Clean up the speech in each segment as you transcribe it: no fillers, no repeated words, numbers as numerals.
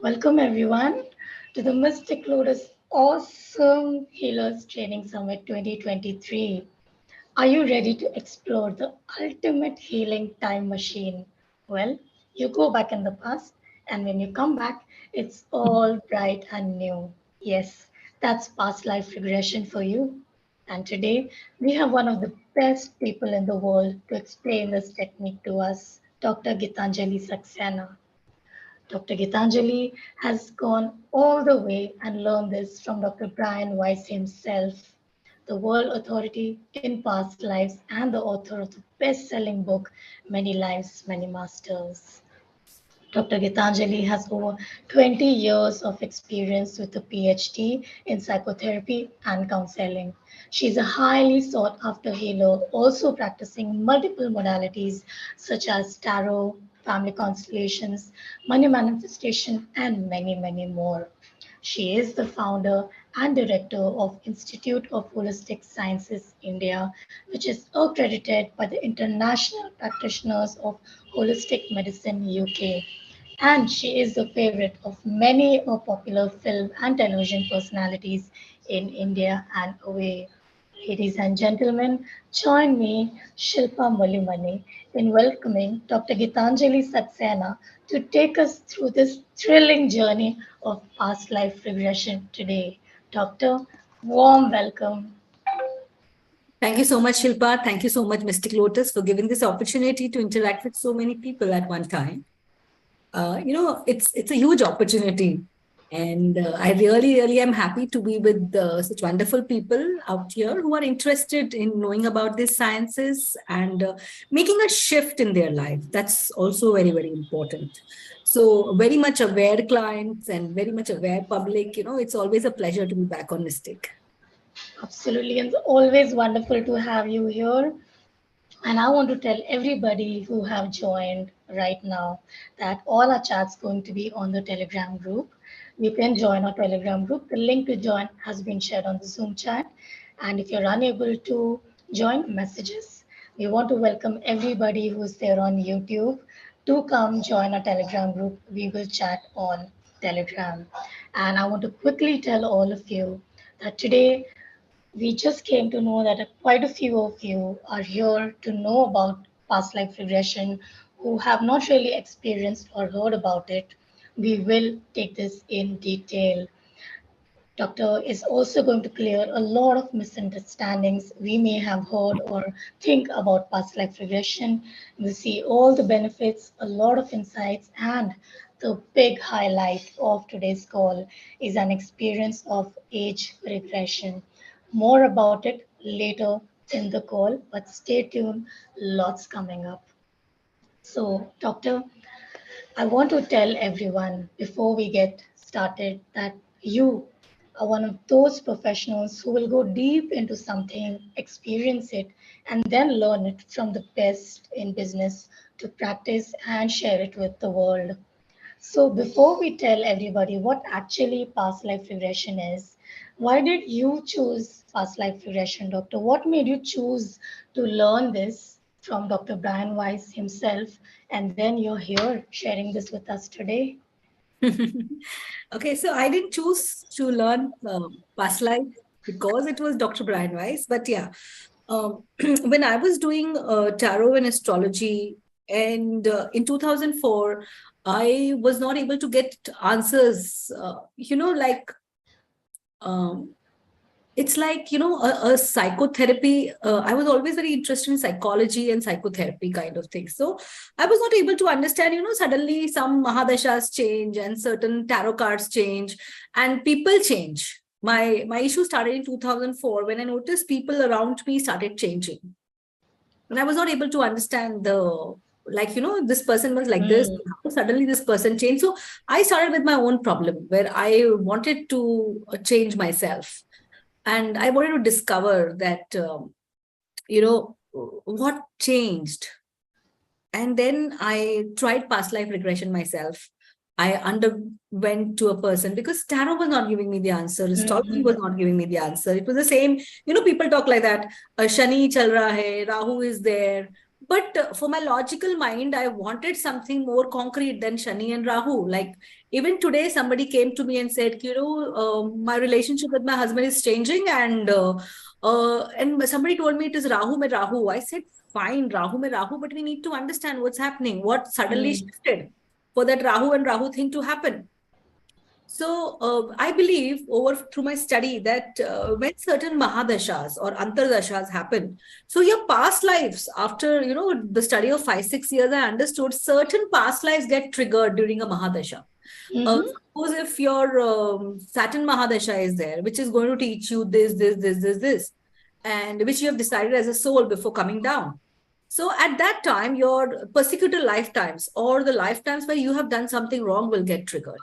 Welcome everyone to the Mystic Lotus Awesome Healers Training Summit 2023. Are you ready to explore the ultimate healing time machine? Well, you go back in the past, and when you come back, it's all bright and new. Yes, that's past life regression for you. And today, we have one of the best people in the world to explain this technique to us, Dr. Geetanjali Saxena. Dr. Geetanjali has gone all the way and learned this from Dr. Brian Weiss himself, the world authority in past lives and the author of the best-selling book, Many Lives, Many Masters. Dr. Geetanjali has over 20 years of experience with a PhD in psychotherapy and counseling. She's a highly sought after healer, also practicing multiple modalities such as tarot, family constellations, money manifestation, and many, many more. She is the founder and director of Institute of Holistic Sciences India, which is accredited by the International Practitioners of Holistic Medicine UK. And she is the favorite of many popular film and television personalities in India and away. Ladies and gentlemen, join me, Shilpa Malimani, in welcoming Dr. Geetanjali Saxena to take us through this thrilling journey of past life regression today. Doctor, warm welcome. Thank you so much, Shilpa. Thank you so much, Mystic Lotus, for giving this opportunity to interact with so many people at one time. It's a huge opportunity. And I really am happy to be with such wonderful people out here who are interested in knowing about these sciences and making a shift in their life. That's also very important. So very much aware clients and very much aware public, it's always a pleasure to be back on Mystic. Absolutely, and it's always wonderful to have you here. And I want to tell everybody who have joined right now that all our chats going to be on the Telegram group. You can join our Telegram group. The link to join has been shared on the Zoom chat. And if you're unable to join, messages. We want to welcome everybody who's there on YouTube to come join our Telegram group. We will chat on Telegram. And I want to quickly tell all of you that today we just came to know that quite a few of you are here to know about past life regression who have not really experienced or heard about it. We will take this in detail. Doctor is also going to clear a lot of misunderstandings we may have heard or think about past life regression. We'll see all the benefits, a lot of insights, and the big highlight of today's call is an experience of age regression. More about it later in the call, but stay tuned, lots coming up. So, Doctor, I want to tell everyone before we get started that you are one of those professionals who will go deep into something, experience it, and then learn it from the best in business to practice and share it with the world. So, before we tell everybody what actually past life regression is, why did you choose past life regression, Doctor? What made you choose to learn this from Dr. Brian Weiss himself? And then you're here sharing this with us today. Okay, so I didn't choose to learn past life because it was Dr. Brian Weiss. But yeah, when I was doing tarot and astrology, and in 2004, I was not able to get answers, it's like, a psychotherapy. I was always very interested in psychology and psychotherapy kind of thing. So I was not able to understand, suddenly some Mahadashas change and certain tarot cards change and people change. My issue started in 2004 when I noticed people around me started changing. And I was not able to understand this person was like this, suddenly this person changed. So I started with my own problem where I wanted to change myself. And I wanted to discover that, what changed. And then I tried past life regression myself. I underwent to a person because tarot was not giving me the answer. Astrology was not giving me the answer. It was the same, people talk like that. Shani chal raha hai, Rahu is there. But for my logical mind, I wanted something more concrete than Shani and Rahu. Like even today, somebody came to me and said, my relationship with my husband is changing, and somebody told me it is Rahu mein Rahu. I said, fine, Rahu mein Rahu, but we need to understand what's happening. What suddenly Mm. shifted for that Rahu and Rahu thing to happen? So I believe over through my study that when certain mahadashas or antardashas happen, so your past lives, after the study of 5-6 years, I understood certain past lives get triggered during a mahadasha. Mm-hmm. Suppose if your Saturn mahadasha is there, which is going to teach you this, and which you have decided as a soul before coming down. So at that time, your persecuted lifetimes or the lifetimes where you have done something wrong will get triggered.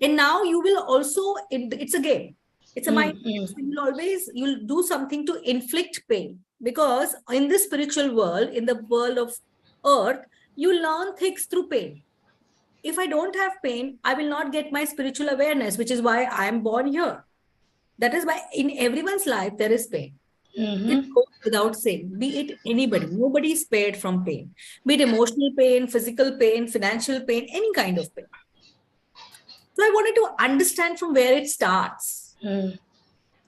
And now you will also, it's a game, it's a mind game. So Mm-hmm. you'll do something to inflict pain, because in this spiritual world, in the world of earth, you learn things through pain. If I don't have pain, I will not get my spiritual awareness, which is why I am born here. That is why in everyone's life there is pain. It Mm-hmm. goes without saying, be it anybody, nobody is spared from pain, be it emotional pain, physical pain, financial pain, any kind of pain. So I wanted to understand from where it starts. Mm.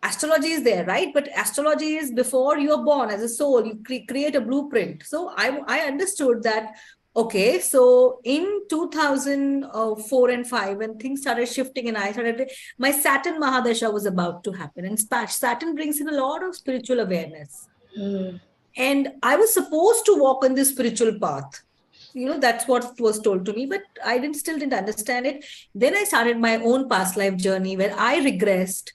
Astrology is there, right? But astrology is before you are born as a soul, you create a blueprint. So I understood that, okay, so in 2004 and 5, when things started shifting and I started, my Saturn Mahadasha was about to happen. And Saturn brings in a lot of spiritual awareness. Mm. And I was supposed to walk on this spiritual path. That's what was told to me, but I still didn't understand it. Then I started my own past life journey where I regressed.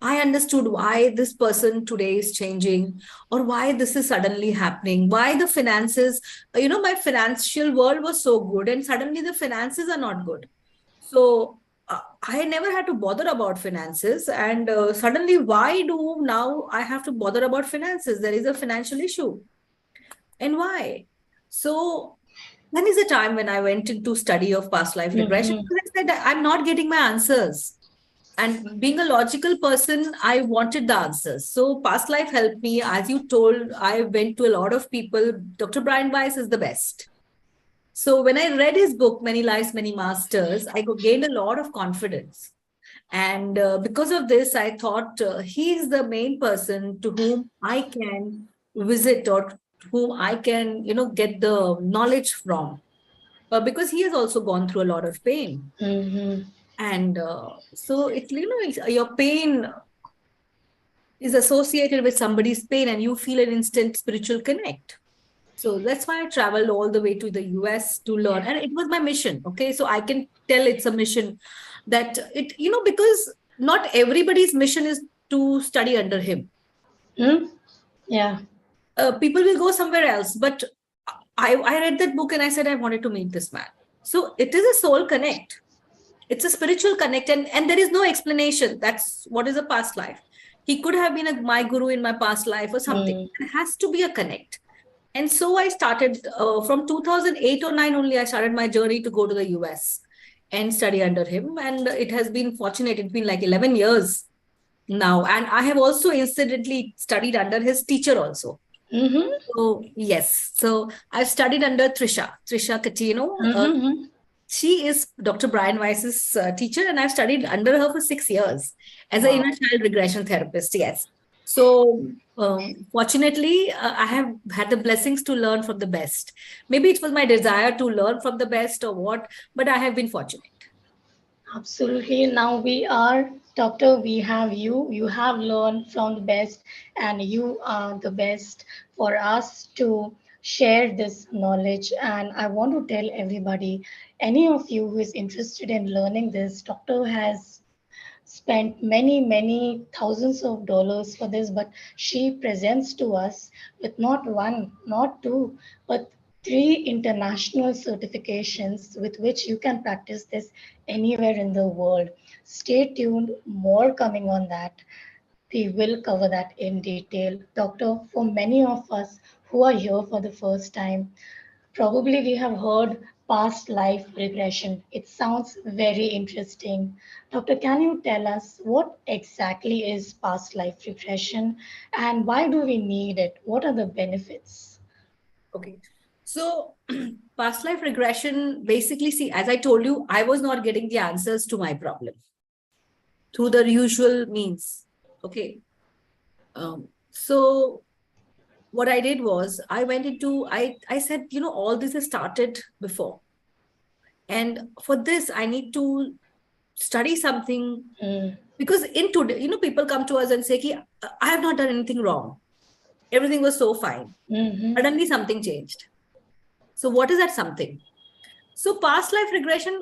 I understood why this person today is changing, or why this is suddenly happening, why the finances, my financial world was so good and suddenly the finances are not good. So I never had to bother about finances. And suddenly, why do now I have to bother about finances? There is a financial issue. And why? So then is the time when I went into study of past life regression. Mm-hmm. Because I said that I'm not getting my answers. And being a logical person, I wanted the answers. So past life helped me. As you told, I went to a lot of people. Dr. Brian Weiss is the best. So when I read his book, Many Lives, Many Masters, I gained a lot of confidence. And because of this, I thought he is the main person to whom I can visit, or to whom I can, get the knowledge from. Because he has also gone through a lot of pain. Mm-hmm. And so your pain is associated with somebody's pain, and you feel an instant spiritual connect. So that's why I traveled all the way to the US to learn. And it was my mission. Okay. So I can tell it's a mission that because not everybody's mission is to study under him. Mm. Yeah. People will go somewhere else. But I read that book and I said, I wanted to meet this man. So it is a soul connect. It's a spiritual connect. And there is no explanation. That's what is a past life. He could have been my guru in my past life or something. Mm. It has to be a connect. And so I started from 2008 or 9 only, I started my journey to go to the US and study under him. And it has been fortunate. It's been like 11 years now. And I have also incidentally studied under his teacher also. Mm-hmm. So, yes. So I've studied under Trisha Catino. Mm-hmm. She is Dr. Brian Weiss's teacher, and I've studied under her for 6 years as an Wow. inner child regression therapist. Yes. So, fortunately, I have had the blessings to learn from the best. Maybe it was my desire to learn from the best or what, but I have been fortunate. Absolutely. Now we are, Doctor, we have you. You have learned from the best, and you are the best for us to share this knowledge. And I want to tell everybody, any of you who is interested in learning this, Doctor has spent many, many thousands of dollars for this, but she presents to us with not one, not two, but three international certifications with which you can practice this anywhere in the world. Stay tuned, more coming on that. We will cover that in detail. Doctor, for many of us who are here for the first time, probably we have heard past life regression. It sounds very interesting. Doctor, can you tell us what exactly is past life regression and why do we need it? What are the benefits? Okay. So, past life regression basically, see, as I told you, I was not getting the answers to my problem through the usual means. Okay. So, what I did was I went into, I said, all this has started before. And for this, I need to study something because in today, people come to us and say, Ki, I have not done anything wrong. Everything was so fine. Mm-hmm. Suddenly something changed. So what is that something? So past life regression,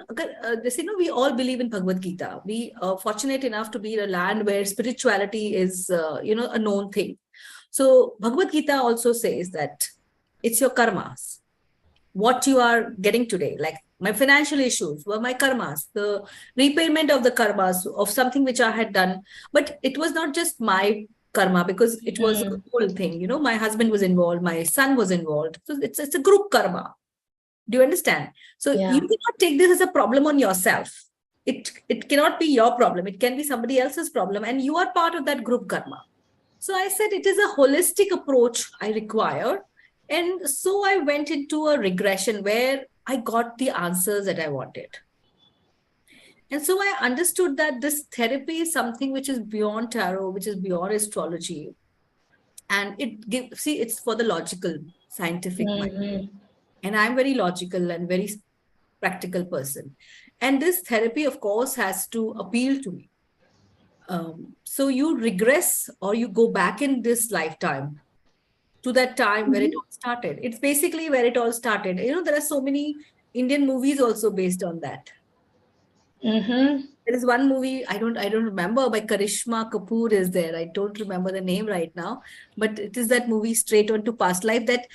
this, we all believe in Bhagavad Gita. We are fortunate enough to be in a land where spirituality is, a known thing. So Bhagavad Gita also says that it's your karmas, what you are getting today. Like my financial issues were my karmas, the repayment of the karmas of something which I had done. But it was not just my karma because it was a whole thing. My husband was involved, my son was involved. So it's a group karma. Do you understand? So you Yeah. cannot take this as a problem on yourself. It cannot be your problem. It can be somebody else's problem, and you are part of that group karma. So I said it is a holistic approach I require. And so I went into a regression where I got the answers that I wanted. And so I understood that this therapy is something which is beyond tarot, which is beyond astrology. And it's for the logical, scientific mind. Mm-hmm. And I'm very logical and very practical person. And this therapy, of course, has to appeal to me. So you regress or you go back in this lifetime to that time where it all started. It's basically where it all started. There are so many Indian movies also based on that. Mm-hmm. There is one movie I don't remember, by Karishma Kapoor is there. I don't remember the name right now, but it is that movie Straight On to Past Life that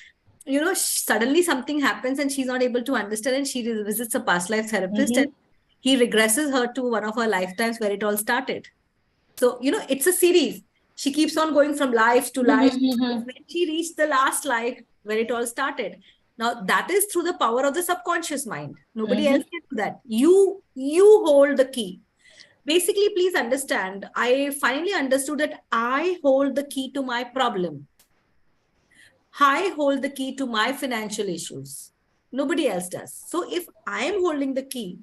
suddenly something happens and she's not able to understand, and she visits a past life therapist and Mm-hmm. he regresses her to one of her lifetimes where it all started. So, it's a series. She keeps on going from life to life. Mm-hmm. When she reached the last life where it all started. Now, that is through the power of the subconscious mind. Nobody Mm-hmm. else can do that. You hold the key. Basically, please understand, I finally understood that I hold the key to my problem. I hold the key to my financial issues. Nobody else does. So if I am holding the key,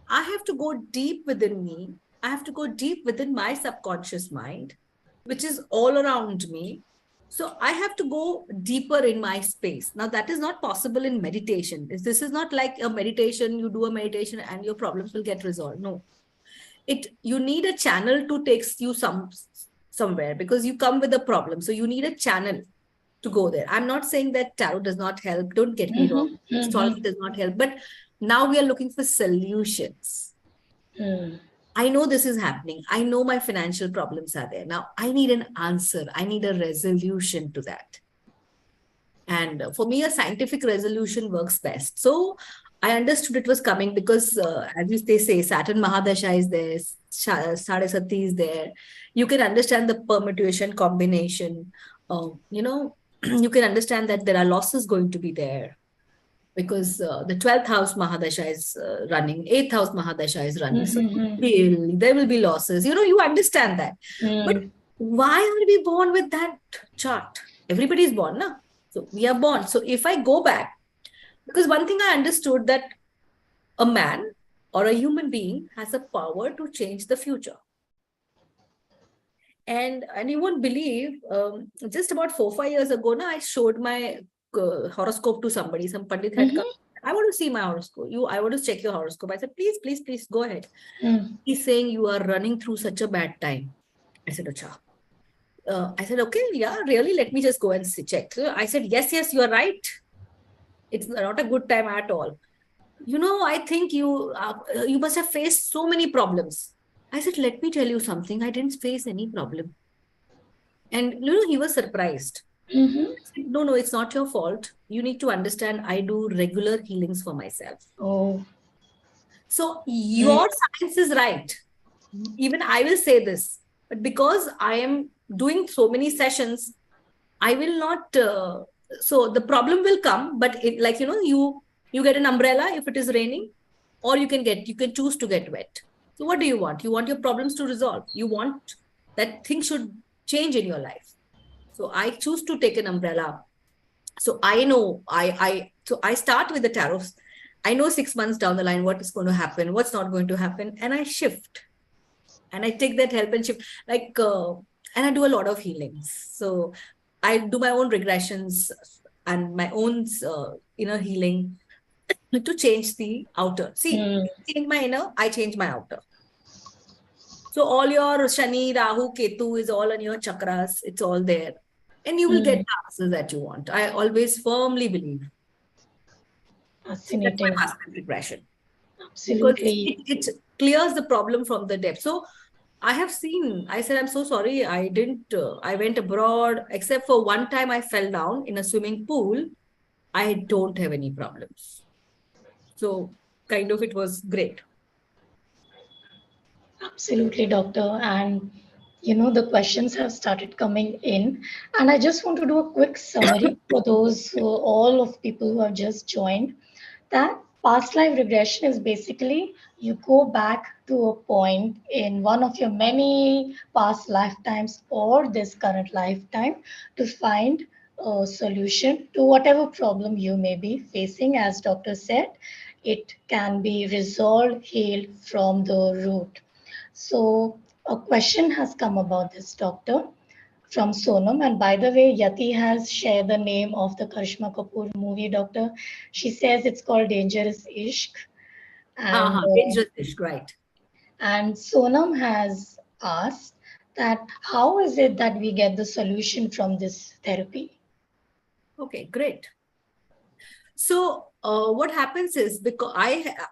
I have to go deep within me. I have to go deep within my subconscious mind, which is all around me. So I have to go deeper in my space. Now, that is not possible in meditation. This is not like a meditation, you do a meditation and your problems will get resolved. No. You need a channel to take you somewhere because you come with a problem. So you need a channel to go there. I'm not saying that tarot does not help. Don't get me wrong. Astrology does not help. But now we are looking for solutions. I know this is happening. I know my financial problems are there. Now I need an answer. I need a resolution to that. And for me, a scientific resolution works best. So I understood it was coming because, as they say, Saturn Mahadasha is there, Sadhasati is there. You can understand the permutation combination. You can understand that there are losses going to be there because the 12th house Mahadasha is running, 8th house Mahadasha is running. So there will be losses. You understand that. But why are we born with that chart? Everybody is born, na? So we are born. So if I go back, because one thing I understood that a man or a human being has a power to change the future. And you won't believe, just about 4-5 years ago, I showed my horoscope to somebody. Some Pandit had come. I want to see my horoscope. I want to check your horoscope. I said, please, please, please go ahead. He's saying you are running through such a bad time. I said, Acha. I said, okay, yeah, really, let me just go and check. So I said, yes, you are right. It's not a good time at all. I think you must have faced so many problems. I said, let me tell you something. I didn't face any problem. And, he was surprised. I said, no, it's not your fault. You need to understand, I do regular healings for myself. Oh. So your science is right. Even I will say this, but because I am doing so many sessions, I will not. So the problem will come, but you get an umbrella if it is raining, or you can choose to get wet. So what do you want? You want your problems to resolve. You want that things should change in your life. So I choose to take an umbrella So I know, so I start with the tarot. I know 6 months down the line what is going to happen, what's not going to happen, and I shift, and I take that help and shift. And I do a lot of healings. So I do my own regressions and my own inner healing to change the outer. See, Mm, change my inner, I change my outer. So all your Shani, Rahu, Ketu is all on your chakras. It's all there. And you will get mm, the answers that you want. I always firmly believe. So that's my fascinating. past life regression. Because Absolutely. it clears the problem from the depth. So I have seen, I said, I'm so sorry. I didn't, I went abroad, except for one time I fell down in a swimming pool. I don't have any problems. So kind of it was great. Absolutely, doctor. And the questions have started coming in. And I just want to do a quick summary for those all of people who have just joined. That past life regression is basically you go back to a point in one of your many past lifetimes or this current lifetime to find a solution to whatever problem you may be facing. As doctor said, it can be resolved, healed from the root. So a question has come about this, doctor, from Sonam. And by the way, Yati has shared the name of the Karishma Kapoor movie, doctor. She says it's called Dangerous Ishq. And, Dangerous, right. and Sonam has asked that how is it that we get the solution from this therapy? Okay, great. So what happens is, because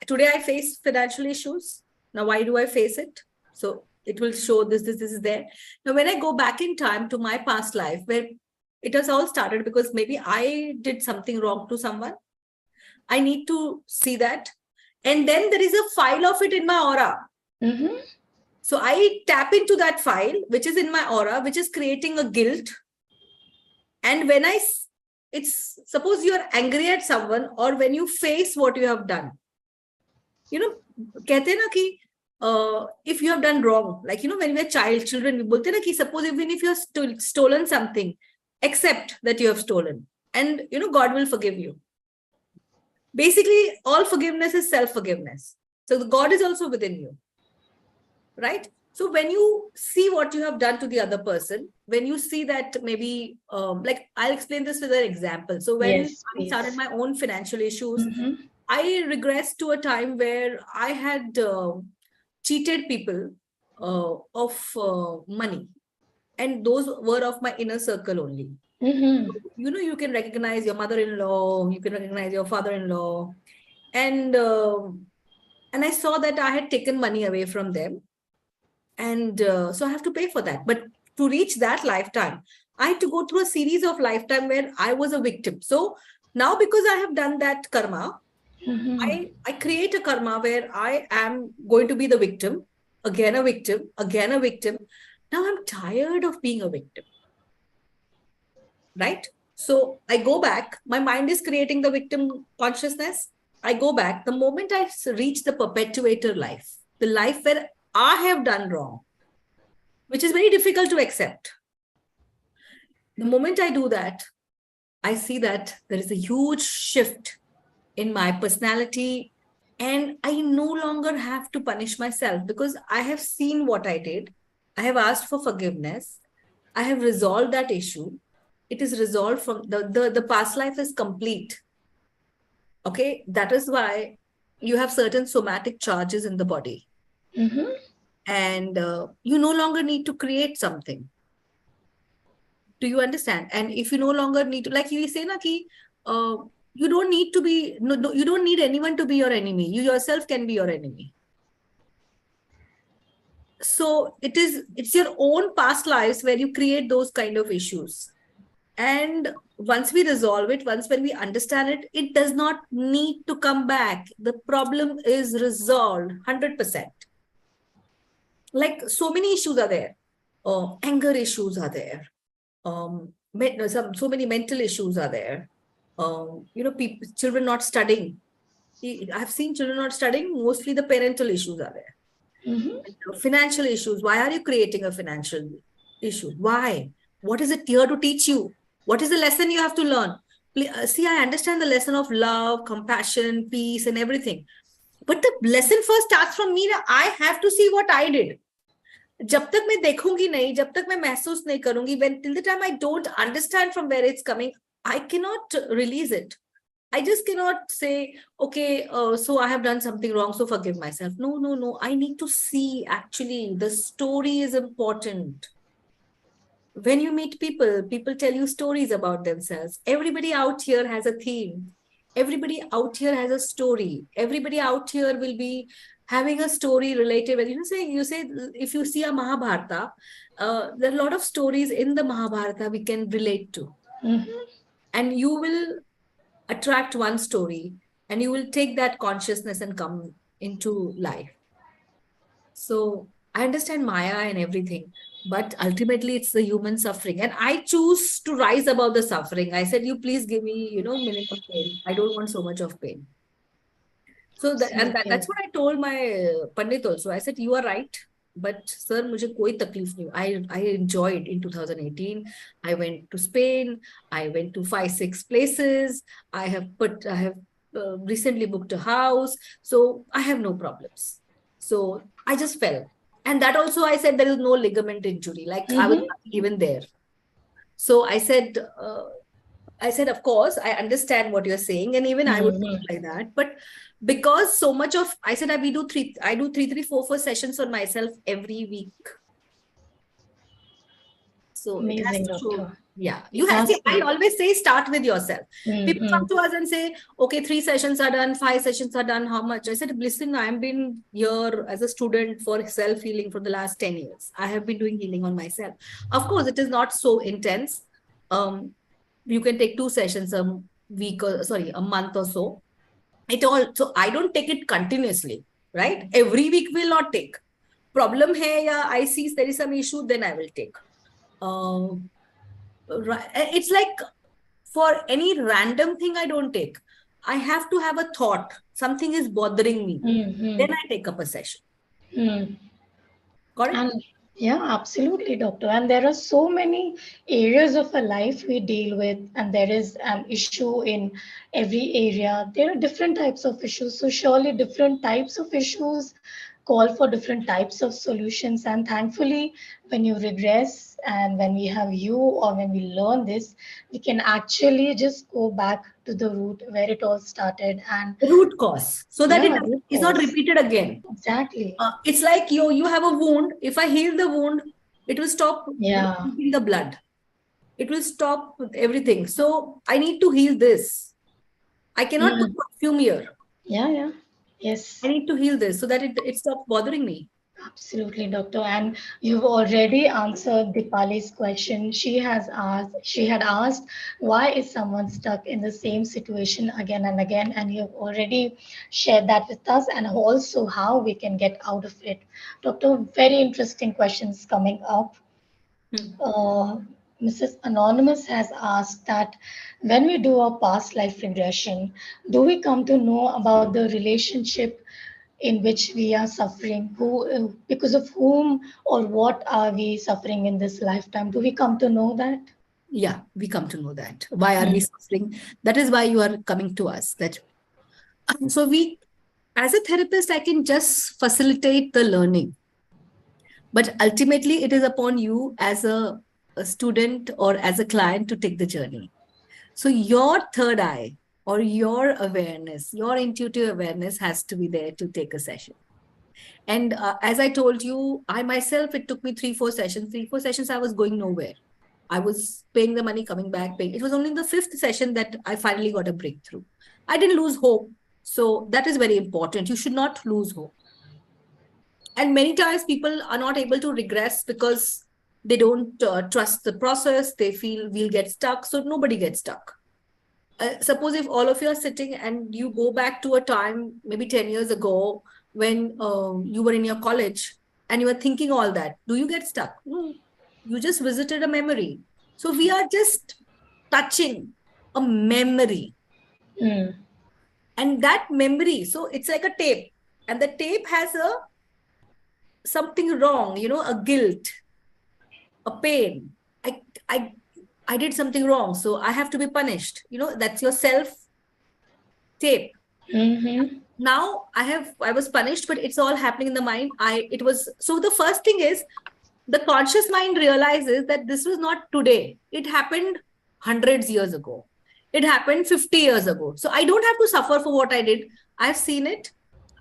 today I face financial issues. Now, why do I face it? So it will show this is there. Now, when I go back in time to my past life, where it has all started because maybe I did something wrong to someone, I need to see that. And then there is a file of it in my aura. Mm-hmm. So I tap into that file, which is in my aura, which is creating a guilt. And when it's suppose you're angry at someone, or when you face what you have done, कहते हैं ना कि if you have done wrong, like when we are children, we बोलते हैं ना कि suppose even if you have stolen something, accept that you have stolen, and God will forgive you. Basically, all forgiveness is self-forgiveness. So the God is also within you, right? So when you see what you have done to the other person, when you see that maybe, like I'll explain this with an example. So when Yes, I started please. my own financial issues, Mm-hmm. I regressed to a time where I had cheated people of money. And those were of my inner circle only. Mm-hmm. You can recognize your mother-in-law, you can recognize your father-in-law. And I saw that I had taken money away from them. And so I have to pay for that. But to reach that lifetime, I had to go through a series of lifetime where I was a victim. So now, because I have done that karma, Mm-hmm. I create a karma where I am going to be the victim, again a victim, again a victim. Now I'm tired of being a victim, right? So I go back. My mind is creating the victim consciousness. I go back. The moment I reach the perpetuator life, the life where I have done wrong, which is very difficult to accept. The moment I do that, I see that there is a huge shift in my personality, and I no longer have to punish myself because I have seen what I did. I have asked for forgiveness. I have resolved that issue. It is resolved from the past life is complete. Okay. That is why you have certain somatic charges in the body, Mm-hmm. and you no longer need to create something. Do you understand? And if you no longer need to, like you say, na ki, you don't need to be, no, you don't need anyone to be your enemy. You yourself can be your enemy. So it's your own past lives where you create those kind of issues. And once we resolve it, when we understand it, it does not need to come back. The problem is resolved 100%. Like so many issues are there. Anger issues are there. So many mental issues are there. Children not studying. I've seen children not studying. Mostly the parental issues are there. Mm-hmm. Financial issues. Why are you creating a financial issue? Why? What is it here to teach you? What is the lesson you have to learn? See, I understand the lesson of love, compassion, peace, and everything. But the lesson first starts from me. I have to see what I did. जब तक मैं देखूंगी नहीं, जब तक मैं महसूस नहीं करूंगी, when till the time I don't understand from where it's coming, I cannot release it. I just cannot say, okay, so I have done something wrong, so forgive myself. No, no, no. I need to see, actually, the story is important. When you meet people, people tell you stories about themselves. Everybody out here has a theme. Everybody out here has a story. Everybody out here will be having a story related. When you say, if you see a Mahabharata, there are a lot of stories in the Mahabharata we can relate to. Mm-hmm. And you will attract one story and you will take that consciousness and come into life. So I understand Maya and everything, but ultimately it's the human suffering. And I choose to rise above the suffering. I said, you please give me, minimum pain. I don't want so much of pain. So that's what I told my Pandit also. I said, you are right. But sir, मुझे कोई तकलीफ नहीं. I enjoyed in 2018. I went to Spain. I went to 5-6 places. I have recently booked a house. So I have no problems. So I just fell. And that also I said there is no ligament injury. Like I was not even there. So I said, of course, I understand what you're saying. And even I would think like that. But because so much of, I said, I do 3, 4 sessions on myself every week. So amazing, it has to doctor. show. Yeah, you have to. I always say start with yourself. People come to us and say, okay, 3 sessions are done, 5 sessions are done. How much? I said, listen, I've been here as a student for self-healing for the last 10 years. I have been doing healing on myself. Of course, it is not so intense. You can take 2 sessions a month or so. So I don't take it continuously, right? Every week will not take. Problem hai, ya I see there is some issue, then I will take. It's like for any random thing I don't take. I have to have a thought. Something is bothering me. Then I take up a session. Got it? And yeah, absolutely, doctor. And there are so many areas of our life we deal with, and there is an issue in every area. There are different types of issues. So surely different types of issues call for different types of solutions. And thankfully, when you regress and when we have you or when we learn this, we can actually just go back to the root where it all started and root cause, so that yeah, it is not repeated again. Exactly. It's like you have a wound. If I heal the wound, it will stop pumping the blood. It will stop everything. So I need to heal this. I cannot put perfume here. Yeah. Yes. I need to heal this so that it stops bothering me. Absolutely, doctor. And you've already answered Dipali's question. She had asked, why is someone stuck in the same situation again and again? And you've already shared that with us and also how we can get out of it. Doctor, very interesting questions coming up. Mrs. Anonymous has asked that when we do a past life regression, do we come to know about the relationship in which we are suffering, because of whom or what are we suffering in this lifetime? Do we come to know that? Yeah, we come to know that. Why are we suffering? That is why you are coming to us. So as a therapist, I can just facilitate the learning. But ultimately, it is upon you as a student or as a client to take the journey. So your third eye or your awareness, your intuitive awareness has to be there to take a session. And as I told you, I myself, it took me 3-4 sessions. 3-4 sessions, I was going nowhere. I was paying the money, coming back, paying. It was only in the 5th session that I finally got a breakthrough. I didn't lose hope. So that is very important. You should not lose hope. And many times people are not able to regress because they don't trust the process. They feel we'll get stuck. So nobody gets stuck. Suppose if all of you are sitting and you go back to a time, maybe 10 years ago, when you were in your college and you were thinking all that, do you get stuck? No, you just visited a memory. So we are just touching a memory. And that memory, so it's like a tape, and the tape has something wrong, a guilt, a pain. I did something wrong, so I have to be punished. That's your self tape. Mm-hmm. Now I was punished, but it's all happening in the mind. So the first thing is, the conscious mind realizes that this was not today. It happened hundreds years ago. It happened 50 years ago. So I don't have to suffer for what I did. I've seen it.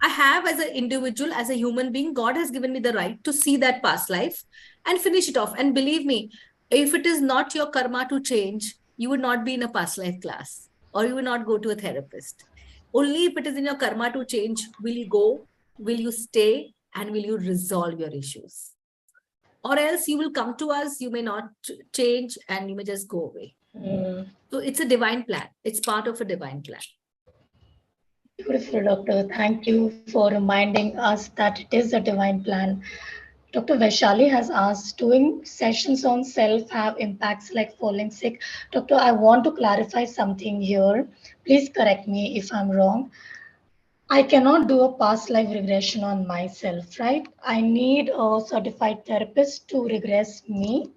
I have, as an individual, as a human being, God has given me the right to see that past life and finish it off. And believe me, if it is not your karma to change, you would not be in a past life class, or you will not go to a therapist. Only if it is in your karma to change, will you go, will you stay, and will you resolve your issues. Or else you will come to us, you may not change, and you may just go away. Mm. So it's a divine plan. It's part of a divine plan. Beautiful, doctor. Thank you for reminding us that it is a divine plan. Dr. Vaishali has asked, doing sessions on self have impacts like falling sick? Doctor, I want to clarify something here. Please correct me if I'm wrong. I cannot do a past life regression on myself, right? I need a certified therapist to regress me.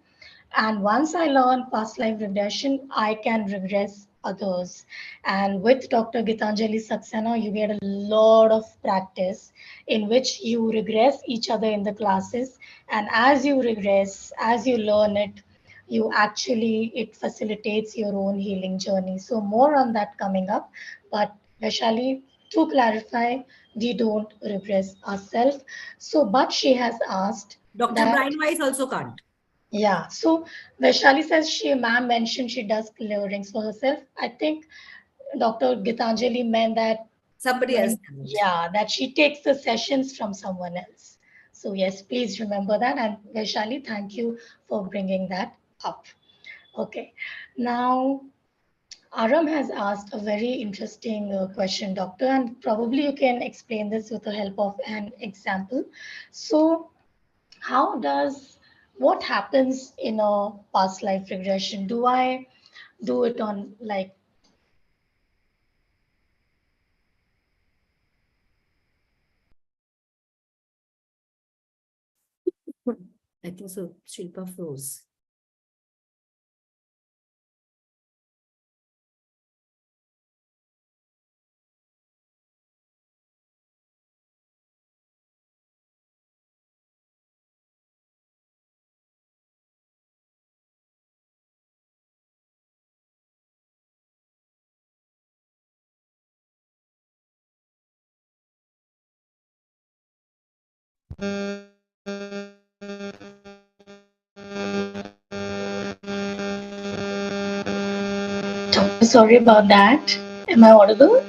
And once I learn past life regression, I can regress others. And with Dr. Geetanjali Saxena, you get a lot of practice in which you regress each other in the classes. And as you regress, as you learn it, it facilitates your own healing journey. So more on that coming up. But Vaishali, to clarify, we don't regress ourselves. So, but she has asked Dr. that, Brian Weiss also can't. yeah, so Vaishali says ma'am mentioned she does clearings for herself. I think Dr. Gitanjali meant that Somebody else when, can it. yeah, that she takes the sessions from someone else. So yes, please remember that. And Vaishali, thank you for bringing that up. Okay, now Aram has asked a very interesting question, doctor, and probably you can explain this with the help of an example. So, how does what happens in a past life regression? Do I do it on like I think so. Shilpa froze. doctor? Sorry about that. Am I audible?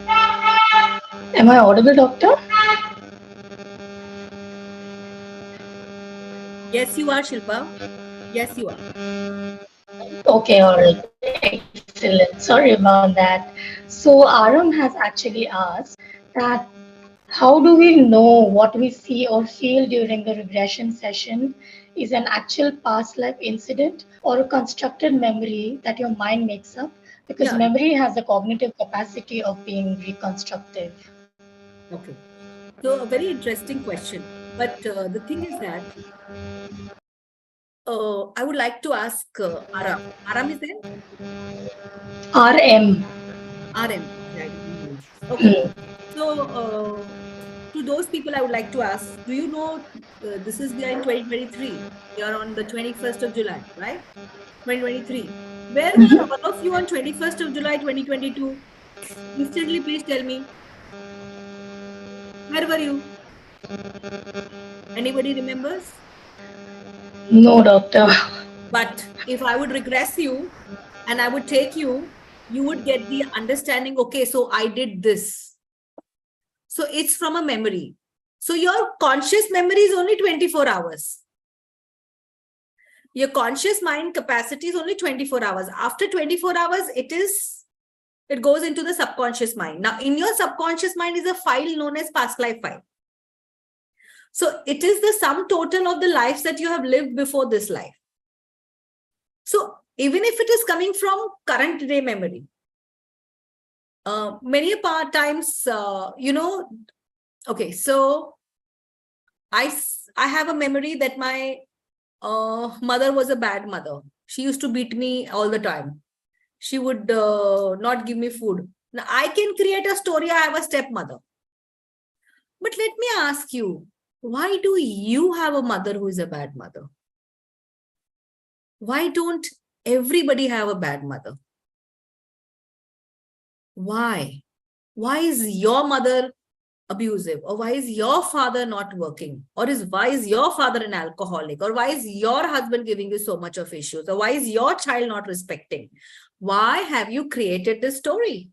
Yeah. Am I audible, doctor? Yes, you are, Shilpa. Yes, you are. Okay, all right. Excellent. Sorry about that. So Aram has actually asked that how do we know what we see or feel during the regression session is an actual past life incident or a constructed memory that your mind makes up? Because Yeah. memory has the cognitive capacity of being reconstructive. Okay. So a very interesting question. But the thing is that I would like to ask Aram. Aram is there? RM. RM. Okay, I didn't know. Okay. So to those people, I would like to ask, do you know this is we are in 2023. We are on the 21st of July, right? 2023. Where were all of you on 21st of July 2022? Instantly, please tell me. Where were you? Anybody remembers? No, doctor. But if I would regress you and I would take you, you would get the understanding, okay, so I did this. So it's from a memory. So your conscious memory is only 24 hours. Your conscious mind capacity is only 24 hours. After 24 hours, it goes into the subconscious mind. Now, in your subconscious mind is a file known as past life file. So it is the sum total of the lives that you have lived before this life. So even if it is coming from current day memory, many times, okay, so I have a memory that my mother was a bad mother. She used to beat me all the time. She would not give me food. Now, I can create a story. I have a stepmother. But let me ask you, why do you have a mother who is a bad mother? Why don't everybody have a bad mother? Why? Why is your mother abusive? Or why is your father not working? Or why is your father an alcoholic? Or why is your husband giving you so much of issues? Or why is your child not respecting? Why have you created this story?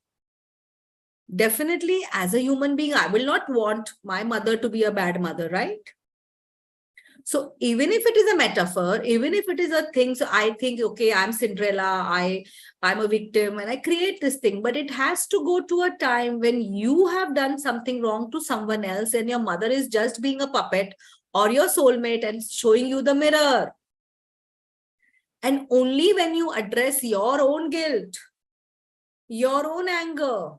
Definitely, as a human being, I will not want my mother to be a bad mother, right? So even if it is a metaphor, even if it is a thing, so I think, okay, I'm Cinderella, I'm a victim, and I create this thing, but it has to go to a time when you have done something wrong to someone else and your mother is just being a puppet or your soulmate and showing you the mirror. And only when you address your own guilt, your own anger,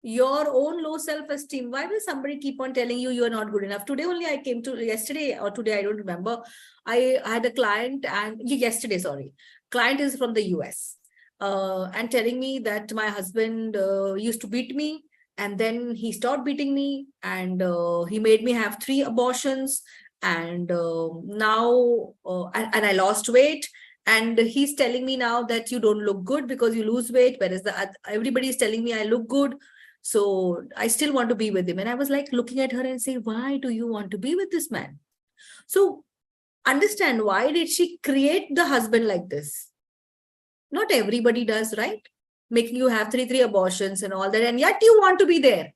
your own low self-esteem. Why will somebody keep on telling you are not good enough? Today only I came to, yesterday or today, I don't remember. I had a client and yesterday, sorry. Client is from the US and telling me that my husband used to beat me and then he stopped beating me and he made me have 3 abortions and now, and I lost weight. And he's telling me now that you don't look good because you lose weight, whereas everybody is telling me I look good. So I still want to be with him. And I was like looking at her and saying, why do you want to be with this man? So understand, why did she create the husband like this? Not everybody does, right? Making you have three abortions and all that. And yet you want to be there.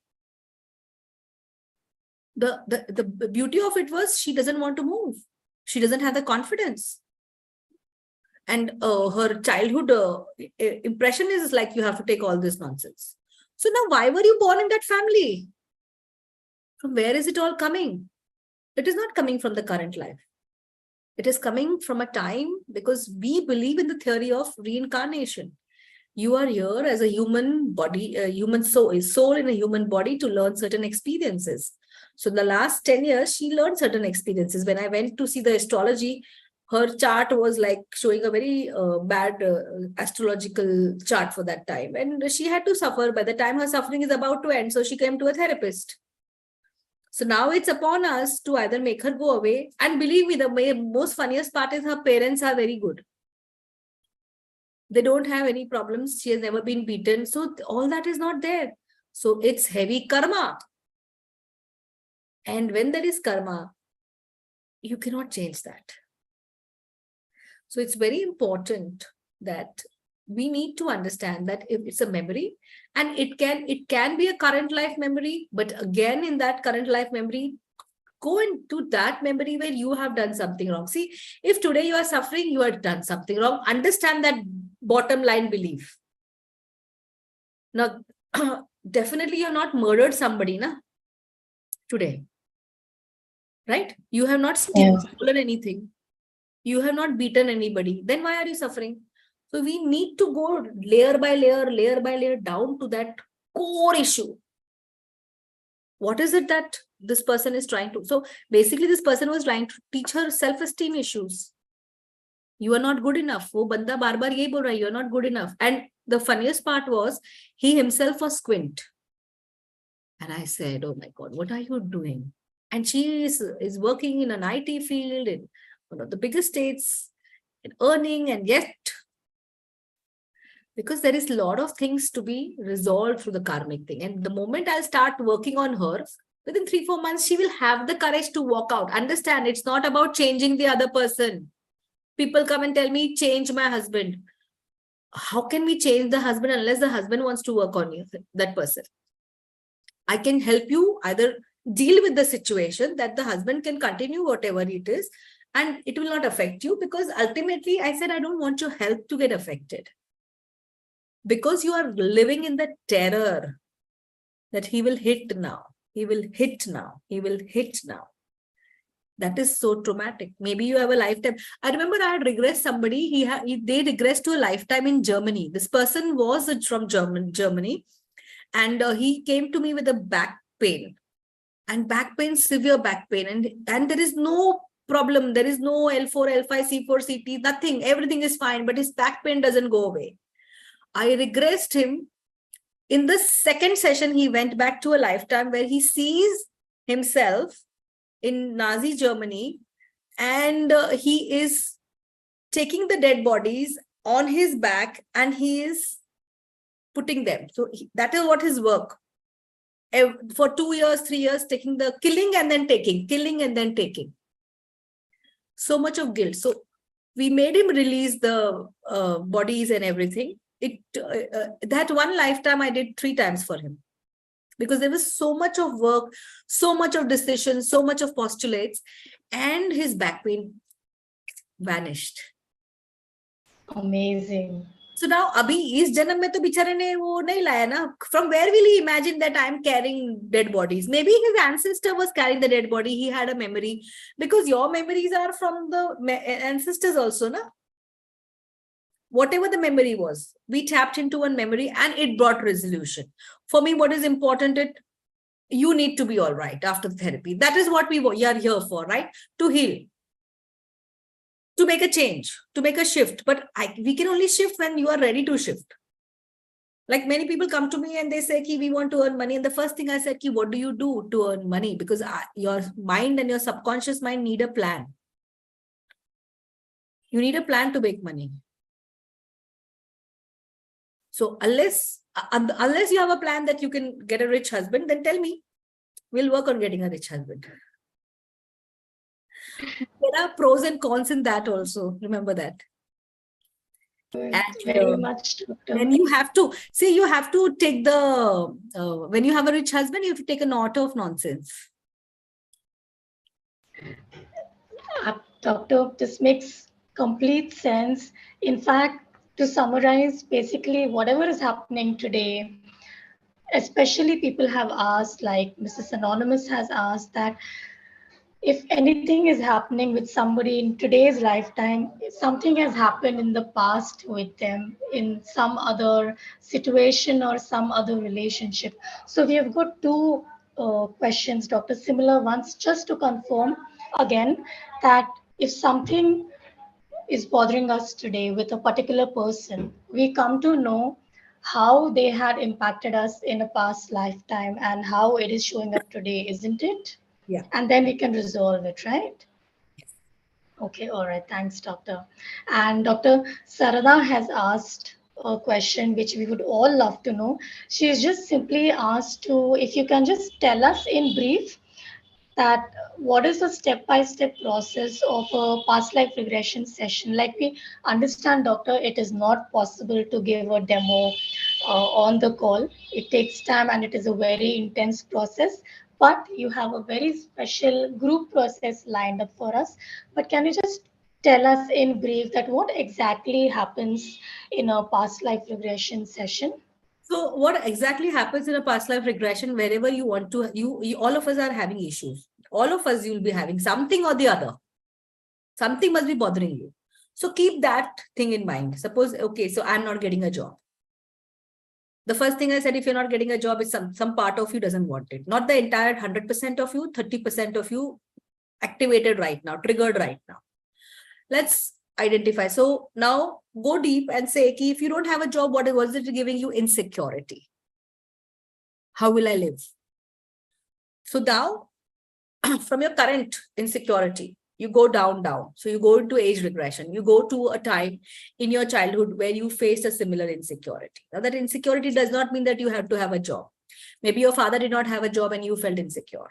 The beauty of it was she doesn't want to move. She doesn't have the confidence. And her childhood impression is like, you have to take all this nonsense. So now, why were you born in that family? From where is it all coming? It is not coming from the current life. It is coming from a time because we believe in the theory of reincarnation. You are here as a human body, a human soul, a soul in a human body to learn certain experiences. So in the last 10 years, she learned certain experiences. When I went to see the astrology, her chart was like showing a very bad astrological chart for that time. And she had to suffer. By the time her suffering is about to end, so she came to a therapist. So now it's upon us to either make her go away. And believe me, the most funniest part is her parents are very good. They don't have any problems. She has never been beaten. So all that is not there. So it's heavy karma. And when there is karma, you cannot change that. So it's very important that we need to understand that if it's a memory, and it can be a current life memory, but again, in that current life memory, go into that memory where you have done something wrong. See, if today you are suffering, you have done something wrong. Understand that bottom line belief. Now, definitely you have not murdered somebody, na? Today. Right? You have not stolen anything. You have not beaten anybody. Then why are you suffering? So we need to go layer by layer down to that core issue. What is it that this person is trying to? So basically this person was trying to teach her self-esteem issues. You are not good enough. वो बंदा बार बार यही बोल रहा है, you are not good enough. And the funniest part was, he himself was squint. And I said, oh my God, what are you doing? And she is working in an IT field in one of the biggest states and earning, and yet, because there is a lot of things to be resolved through the karmic thing. And the moment I'll start working on her, within 3-4 months, she will have the courage to walk out. Understand, it's not about changing the other person. People come and tell me, change my husband. How can we change the husband unless the husband wants to work on you, that person? I can help you either deal with the situation that the husband can continue whatever it is, and it will not affect you, because ultimately I said, I don't want your health to get affected. Because you are living in the terror that he will hit now, he will hit now, he will hit now. That is so traumatic. Maybe you have a lifetime. I remember I had regressed somebody. They regressed to a lifetime in Germany. This person was from Germany, and he came to me with a back pain, and back pain, severe back pain, and there is no problem. There is no L4, L5, C4, CT, nothing. Everything is fine, but his back pain doesn't go away. I regressed him. In the second session, he went back to a lifetime where he sees himself in Nazi Germany, and he is taking the dead bodies on his back and he is putting them. So that is what his work. For 2 years, 3 years, taking the killing and then taking, killing and then taking. So much of guilt. So we made him release the bodies and everything. That one lifetime I did 3 times for him, because there was so much of work, so much of decisions, so much of postulates, and his back pain vanished. Amazing. So now, abhi is janam mein to bichare ne wo nahi laya na. From where will he imagine that I'm carrying dead bodies? Maybe his ancestor was carrying the dead body. He had a memory, because your memories are from the ancestors also, na. Whatever the memory was, we tapped into one memory and it brought resolution. For me, what is important is you need to be all right after the therapy. That is what we are here for, right? To heal, to make a change, to make a shift. But we can only shift when you are ready to shift. Like many people come to me and they say, Ki, we want to earn money. And the first thing I said, Ki, what do you do to earn money? Because your mind and your subconscious mind need a plan. You need a plan to make money. So unless you have a plan that you can get a rich husband, then tell me. We'll work on getting a rich husband. There are pros and cons in that also. Remember that. And very much, Doctor. Then you have to see, you have to take the, when you have a rich husband, you have to take a knot of nonsense. Doctor, this makes complete sense. In fact, to summarize, basically whatever is happening today, especially people have asked, like Mrs. Anonymous has asked, that if anything is happening with somebody in today's lifetime, something has happened in the past with them in some other situation or some other relationship. So we have got 2 questions, Doctor, similar ones, just to confirm again that if something is bothering us today with a particular person, we come to know how they had impacted us in a past lifetime and how it is showing up today, isn't it? Yeah. And then we can resolve it, right? Okay, all right. Thanks, Doctor. And Dr. Sarada has asked a question which we would all love to know. She's just simply asked to, if you can just tell us in brief that what is the step-by-step process of a past life regression session. Like we understand, Doctor, it is not possible to give a demo on the call. It takes time and it is a very intense process, but you have a very special group process lined up for us. But can you just tell us in brief that what exactly happens in a past life regression session? So what exactly happens in a past life regression, wherever you want to, you all of us are having issues. All of us, you'll be having something or the other. Something must be bothering you. So keep that thing in mind. Suppose, okay, so I'm not getting a job. The first thing I said, if you're not getting a job, is some part of you doesn't want it. Not the entire 100% of you, 30% of you activated right now, triggered right now. Let's identify. So now go deep and say, if you don't have a job, what is it giving you? Insecurity. How will I live? So now, from your current insecurity, you go down. So you go into age regression. You go to a time in your childhood where you faced a similar insecurity. Now that insecurity does not mean that you have to have a job. Maybe your father did not have a job and you felt insecure.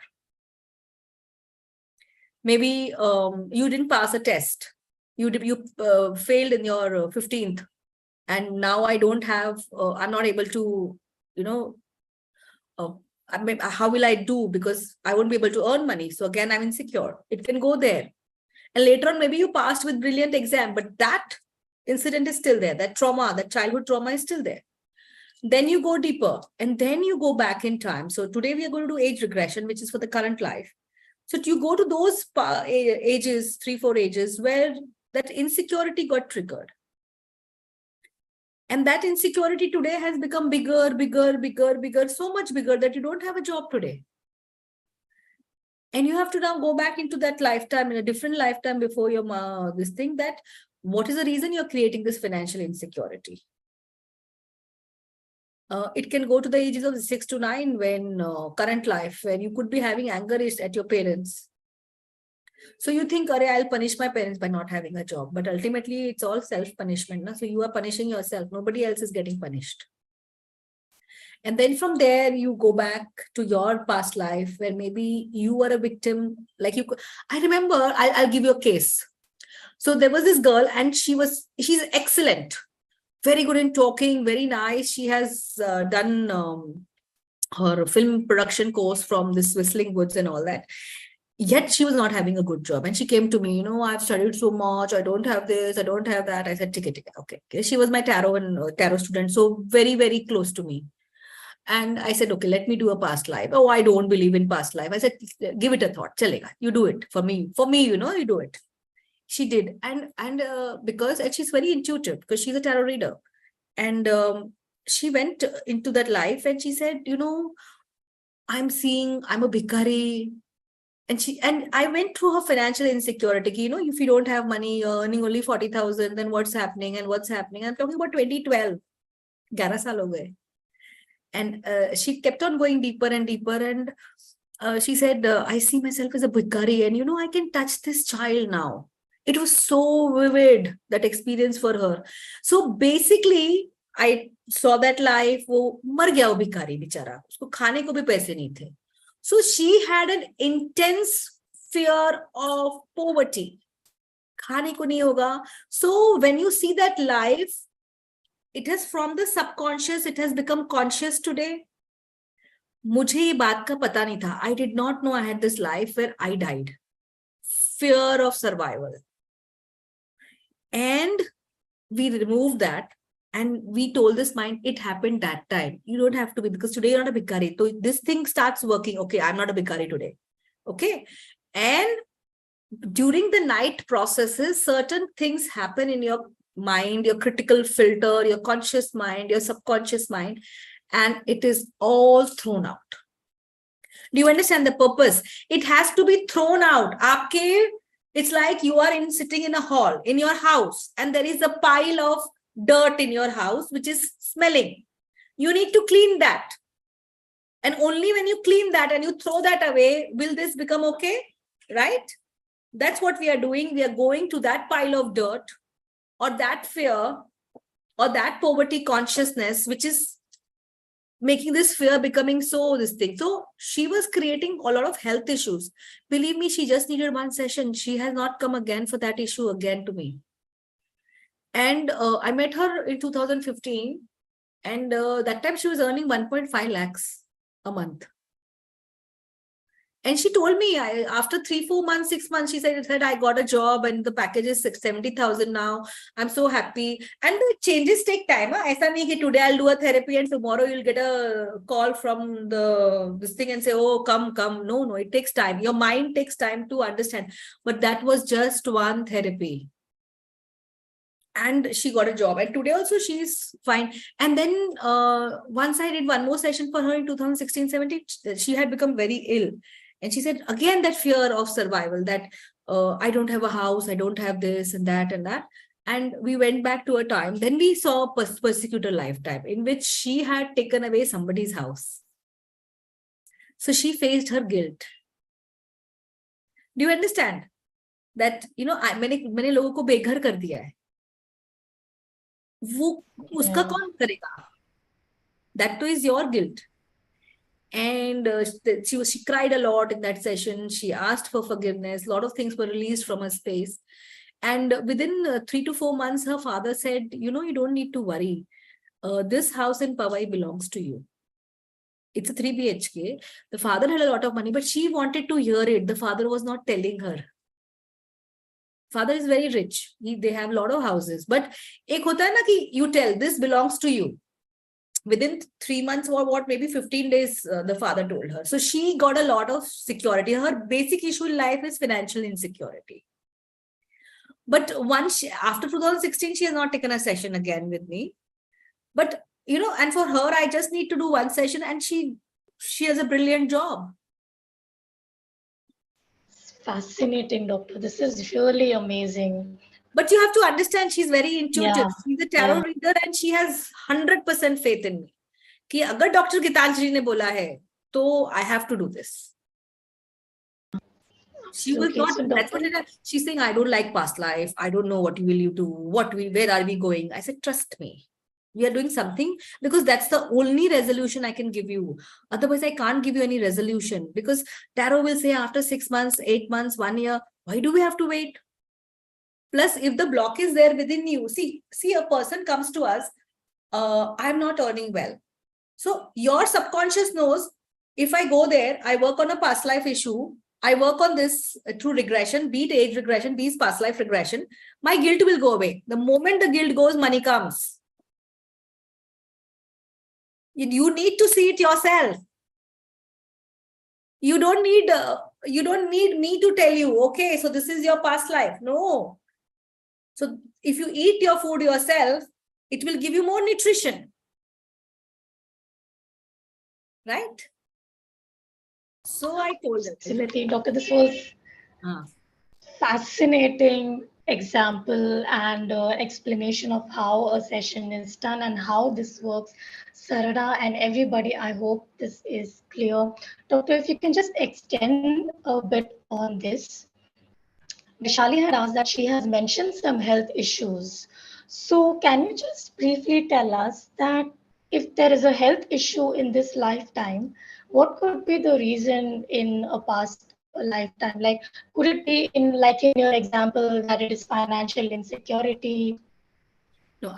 Maybe you didn't pass a test. You failed in your 15th. And now I don't have, I'm not able to, how will I do? Because I won't be able to earn money. So again, I'm insecure. It can go there. And later on, maybe you passed with brilliant exam, but that incident is still there. That trauma, that childhood trauma is still there. Then you go deeper and then you go back in time. So today we are going to do age regression, which is for the current life. So you go to those ages, 3-4 ages where that insecurity got triggered. And that insecurity today has become bigger, so much bigger that you don't have a job today. And you have to now go back into that lifetime, in a different lifetime before your this thing, that what is the reason you're creating this financial insecurity? It can go to the ages of 6 to 9 when current life, when you could be having anger is at your parents. So you think, I'll punish my parents by not having a job. But ultimately, it's all self-punishment. No? So you are punishing yourself. Nobody else is getting punished. And then from there, you go back to your past life where maybe you were a victim. I remember, I'll give you a case. So there was this girl and she's excellent, very good in talking, very nice. She has done her film production course from this Whistling Woods and all that. Yet she was not having a good job. And she came to me, I've studied so much. I don't have this. I don't have that. I said, okay. She was my tarot student. So very, very close to me. And I said, okay, let me do a past life. Oh, I don't believe in past life. I said, give it a thought. Chalega. You do it for me. For me, you do it. She did. And because she's very intuitive, because she's a tarot reader. And she went into that life and she said, I'm a bhikkhari. And I went through her financial insecurity. If you don't have money, you're earning only 40,000, then what's happening and what's happening? I'm talking about 2012. 11 saal ho gaye. And she kept on going deeper and deeper. And she said, I see myself as a bhikkhari. And, I can touch this child now. It was so vivid, that experience for her. So basically, I saw that life. वो मर गया वो भिखारी बेचारा, उसको खाने को भी पैसे नहीं थे. So she had an intense fear of poverty. खाने को नहीं होगा. So when you see that life, it has from the subconscious, it has become conscious today. मुझे ये बात का पता नहीं था. I did not know I had this life where I died. Fear of survival. And we removed that. And we told this mind, it happened that time. You don't have to be, because today you're not a bhikkhari. So this thing starts working. Okay, I'm not a bhikkhari today. Okay. And during the night processes, certain things happen in your mind, your critical filter, your conscious mind, your subconscious mind, and it is all thrown out. Do you understand the purpose? It has to be thrown out. It's like you are sitting in a hall in your house, and there is a pile of dirt in your house which is smelling. You need to clean that. And only when you clean that and you throw that away, will this become okay? Right? That's what we are doing. We are going to that pile of dirt or that fear or that poverty consciousness, which is making this fear becoming this thing. So she was creating a lot of health issues. Believe me, she just needed one session. She has not come again for that issue again to me. And I met her in 2015. And that time she was earning 1.5 lakhs a month. And she told me, after 3-4 months, 6 months, she said, I got a job and the package is 70,000 now. I'm so happy. And the changes take time. Aisa nahi ki today I'll do a therapy and tomorrow you'll get a call from this thing and say, oh, come. No, it takes time. Your mind takes time to understand. But that was just one therapy. And she got a job. And today also she's fine. And then once I did one more session for her in 2016-17, she had become very ill. And she said, again, that fear of survival, that I don't have a house, I don't have this and that and that. And we went back to a time. Then we saw persecutor lifetime in which she had taken away somebody's house. So she faced her guilt. Do you understand? That, मैंने लोगों को बेघर कर दिया है. वो उसका कौन करेगा? That too is your guilt. And she cried a lot in that session. She asked for forgiveness. A lot of things were released from her space. And within 3 to 4 months, her father said, you don't need to worry. This house in Powai belongs to you. It's a 3 BHK. The father had a lot of money, but she wanted to hear it. The father was not telling her. Father is very rich. They have a lot of houses. But ek hota hai na ki you tell, this belongs to you. Within 3 months or maybe 15 days, the father told her. So she got a lot of security. Her basic issue in life is financial insecurity. But after 2016, she has not taken a session again with me. But, and for her, I just need to do one session and she has a brilliant job. Fascinating, doctor. This is really amazing. But you have to understand, she's very intuitive. Yeah, She's a tarot yeah. reader and she has 100% faith in me. कि अगर doctor Geetanjali ने बोला है, तो I have to do this. She was Absolutely. not, So, that's what doctor, she's saying, I don't like past life. I don't know what will you do? Where are we going? I said, trust me. We are doing something because that's the only resolution I can give you. Otherwise, I can't give you any resolution because tarot will say after 6 months, 8 months, 1 year, why do we have to wait? Plus, if the block is there within you, see, a person comes to us, I'm not earning well. So your subconscious knows, if I go there, I work on a past life issue, I work on this through regression, be it age regression, be it past life regression, my guilt will go away. The moment the guilt goes, money comes. You need to see it yourself. You don't need me to tell you, okay, so this is your past life. No. So if you eat your food yourself, it will give you more nutrition. Right? So I told her. absolutely, doctor. This was fascinating example and explanation of how a session is done and how this works. Sarada and everybody, I hope this is clear. Doctor, if you can just extend a bit on this. Vishali had asked that she has mentioned some health issues. So can you just briefly tell us that if there is a health issue in this lifetime, what could be the reason in a past lifetime? Like, could it be in, like in your example, that it is financial insecurity? No.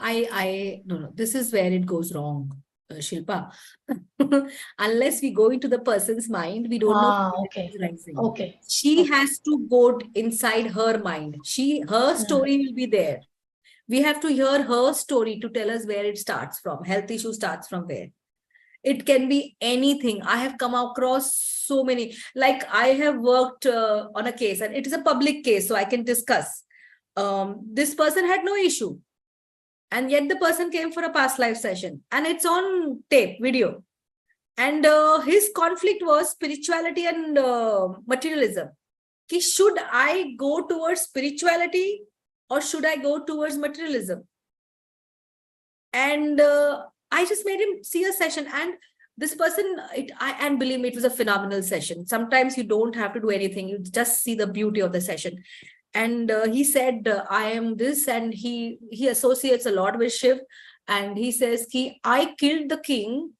This is where it goes wrong, Shilpa. Unless we go into the person's mind, we don't know where it Okay. is rising. Okay. She Okay. has to go inside her mind. Her story will be there. We have to hear her story to tell us where it starts from. Health issue starts from where. It can be anything. I have come across so many. Like I have worked on a case, and it is a public case, so I can discuss. This person had no issue, and yet the person came for a past life session, and it's on tape, video. And his conflict was spirituality and materialism. Should I go towards spirituality or should I go towards materialism? And I just made him see a session, and this person, and believe me, it was a phenomenal session. Sometimes you don't have to do anything. You just see the beauty of the session. And he said, I am this, and he associates a lot with Shiv. And he says, I killed the king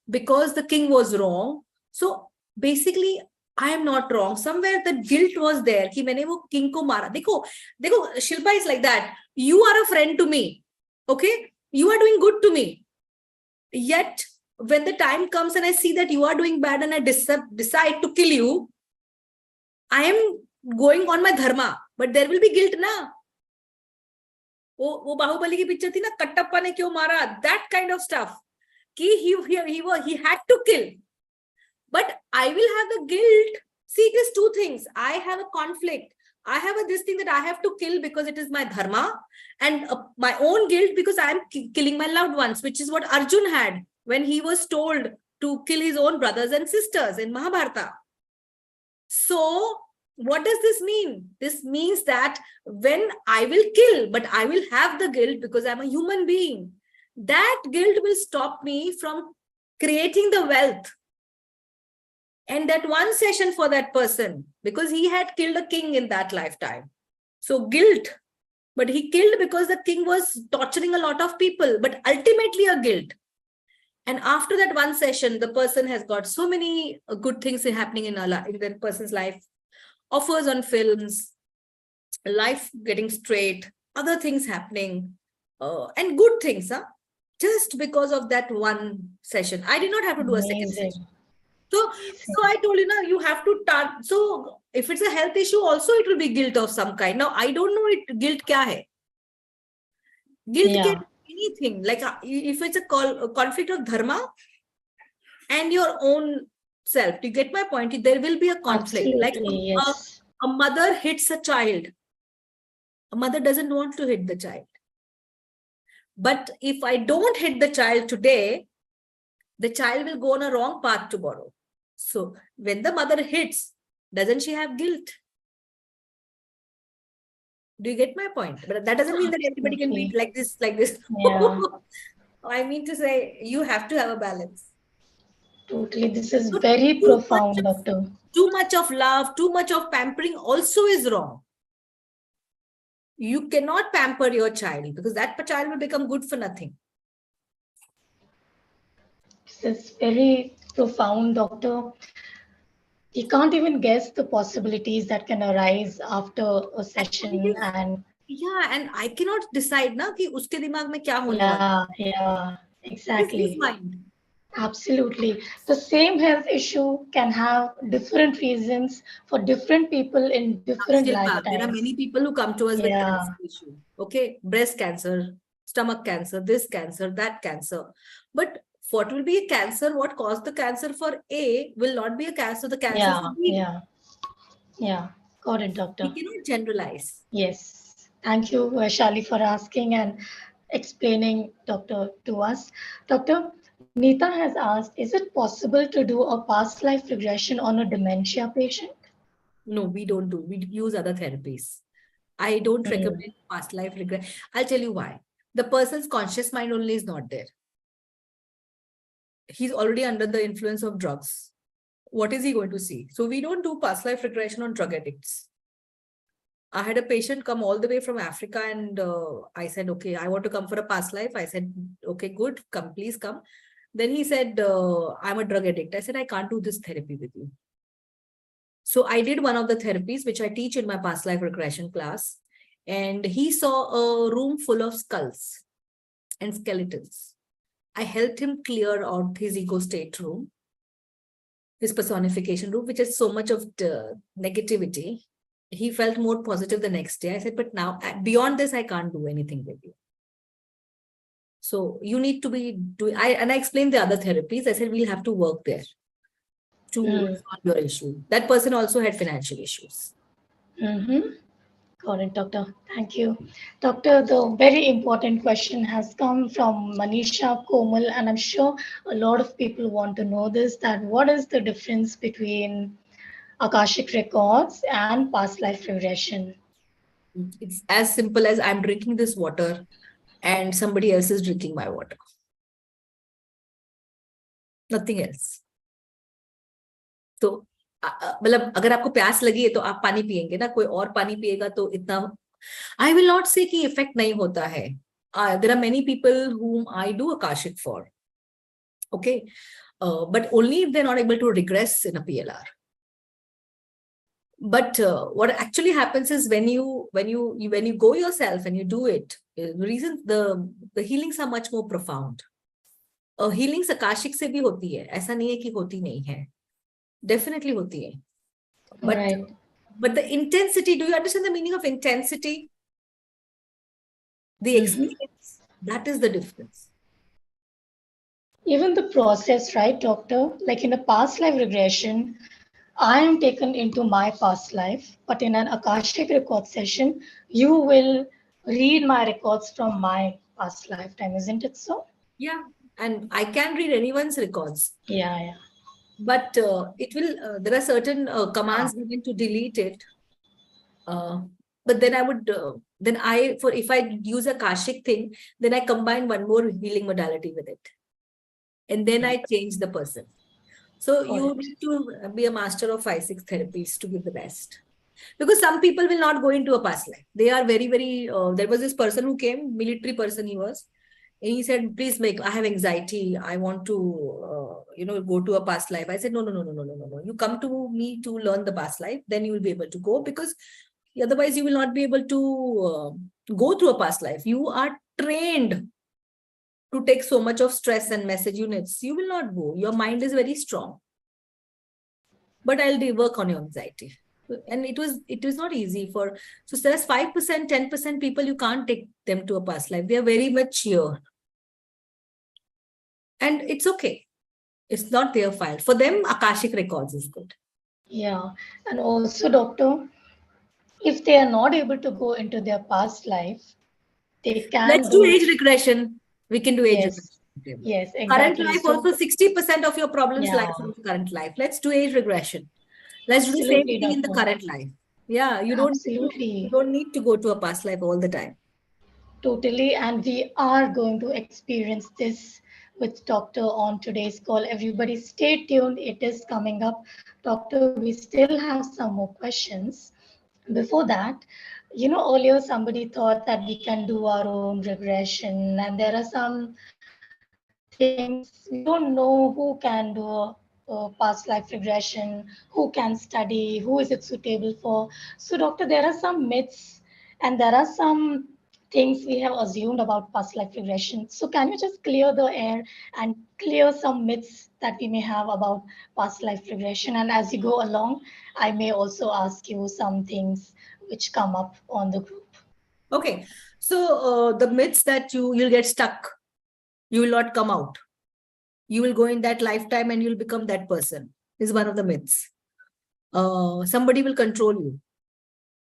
because the king was wrong. So basically, I am not wrong. Somewhere the guilt was there. कि मैंने वो king को मारा. देखो, Shilpa is like that. You are a friend to me. Okay? You are doing good to me. Yet, when the time comes and I see that you are doing bad and I decide to kill you, I am going on my dharma. But there will be guilt, na? वो बाहुबली की picture थी ना, कट्टप्पा ने क्यों मारा? That kind of stuff. He had to kill. But I will have the guilt. See, it is two things. I have a conflict. I have this thing that I have to kill because it is my dharma, and my own guilt because I am killing my loved ones, which is what Arjun had when he was told to kill his own brothers and sisters in Mahabharata. So what does this mean? This means that when I will kill, but I will have the guilt because I'm a human being, that guilt will stop me from creating the wealth. And that one session for that person, because he had killed a king in that lifetime. So guilt, but he killed because the king was torturing a lot of people, but ultimately a guilt. And after that one session, the person has got so many good things happening in that person's life. Offers on films, life getting straight, other things happening, and good things, just because of that one session. I did not have to do a second session. So I told you, you have to start. So if it's a health issue, also it will be guilt of some kind. Now, I don't know guilt kya hai. Guilt can be anything. Like if it's a conflict of dharma and your own self. To get my point, there will be a conflict. Absolutely, Like a mother hits a child. A mother doesn't want to hit the child. But if I don't hit the child today, the child will go on a wrong path tomorrow. So when the mother hits, Doesn't she have guilt? Do you get my point? But that doesn't mean that everybody can be like this, like this. Yeah. I mean to say, you have to have a balance. Totally. This is So very profound, doctor. too much of love, too much of pampering also is wrong. You cannot pamper your child because that child will become good for nothing. This is very profound, doctor. You can't even guess the possibilities that can arise after a session and yeah, and I cannot decide na कि उसके दिमाग में क्या होने वाला. Yeah, exactly. His mind. Absolutely. The same health issue can have different reasons for different people in different lifetimes. There are many people who come to us with cancer issue. Okay, breast cancer, stomach cancer, this cancer, that cancer. But what will be a cancer, what caused the cancer for A will not be a cancer, the cancer for B. Yeah. Got it, doctor. We cannot generalize. Yes. Thank you, Shali, for asking and explaining, doctor, to us. Doctor, Nita has asked, is it possible to do a past life regression on a dementia patient? No, we don't do. We use other therapies. I don't recommend past life regression. I'll tell you why. The person's conscious mind only is not there. He's already under the influence of drugs. What is he going to see? So we don't do past life regression on drug addicts. I had a patient come all the way from Africa and I said, okay, I want to come for a past life. I said, okay, good, come, please come. Then he said, I'm a drug addict. I said, I can't do this therapy with you. So I did one of the therapies, which I teach in my past life regression class. And he saw a room full of skulls and skeletons. I helped him clear out his ego state room, his personification room, which has so much of the negativity. He felt more positive the next day. I said, but now beyond this, I can't do anything with you. So you need to be doing, and I explained the other therapies. I said, we'll have to work there to solve your issue. That person also had financial issues. Got it, doctor. Thank you. Doctor, the very important question has come from Manisha Komal, and I'm sure a lot of people want to know this, that what is the difference between Akashic records and past life regression? It's as simple as I'm drinking this water and somebody else is drinking my water. Nothing else. तो मतलब अगर आपको प्यास लगी है तो आप पानी पिएंगे ना, कोई और पानी पिएगा तो इतना. I will not say कि इफेक्ट नहीं होता है. There are many people whom I do Akashic for. Okay, but only if they're not able to regress in a PLR. But what actually happens is when you go yourself and you do it, the reason the healings are much more profound. Healings Akashic से भी होती है, ऐसा नहीं है कि होती नहीं है. Definitely hoti hai. But, right. But the intensity, do you understand the meaning of intensity? The experience, that is the difference. Even the process, right, doctor? Like in a past life regression, I am taken into my past life, but in an Akashic record session, you will read my records from my past lifetime, isn't it so? Yeah, and I can read anyone's records. Yeah. But it will, there are certain commands given to delete it. But then I would, if I use a Akashic thing, then I combine one more healing modality with it. And then I change the person. So you need to be a master of 5-6 therapies to give the best. Because some people will not go into a past life. They are very, very, there was this person who came, military person he was. And he said, please I have anxiety. I want to, go to a past life. I said, no. You come to me to learn the past life, then you will be able to go, because otherwise you will not be able to go through a past life. You are trained to take so much of stress and message units. You will not go. Your mind is very strong. But I'll work on your anxiety. And it was not easy so there's 5%, 10% people, you can't take them to a past life. They are very much here. And it's okay. It's not their fault. For them, Akashic records is good. Yeah. And also, doctor, if they are not able to go into their past life, they can Let's do age regression. We can do age regression. Yes, exactly. Current life also, 60% of your problems lie from the current life. Let's do age regression. Let's do the same Absolutely, thing in the Doctor. current life. Yeah, you Absolutely. don't need to go to a past life all the time. Totally. And we are going to experience this with Doctor on today's call. Everybody stay tuned. It is coming up. Doctor, we still have some more questions. Before that, earlier somebody thought that we can do our own regression, and there are some things we don't know who can do a past life regression, who can study, who is it suitable for. So, doctor, there are some myths and there are some things we have assumed about past life regression. So, can you just clear the air and clear some myths that we may have about past life regression? And as you go along, I may also ask you some things which come up on the group. Okay. So the myths that you'll get stuck, you will not come out. You will go in that lifetime and you'll become that person is one of the myths. Somebody will control you.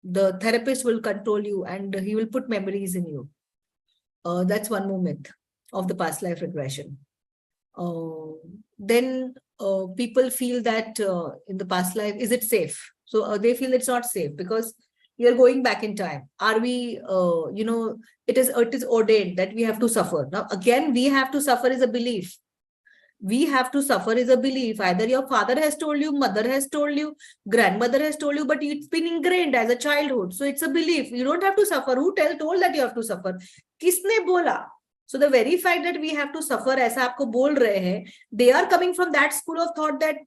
The therapist will control you and he will put memories in you. That's one more myth of the past life regression. Then people feel that in the past life, is it safe? So they feel it's not safe because you're going back in time. Are we, it is ordained that we have to suffer. Now, again, we have to suffer is a belief. We have to suffer is a belief. Either your father has told you, mother has told you, grandmother has told you, but it's been ingrained as a childhood. So it's a belief. You don't have to suffer. Who told that you have to suffer? Kisne bola? So the very fact that we have to suffer, ऐसा आपको बोल रहे हैं, they are coming from that school of thought that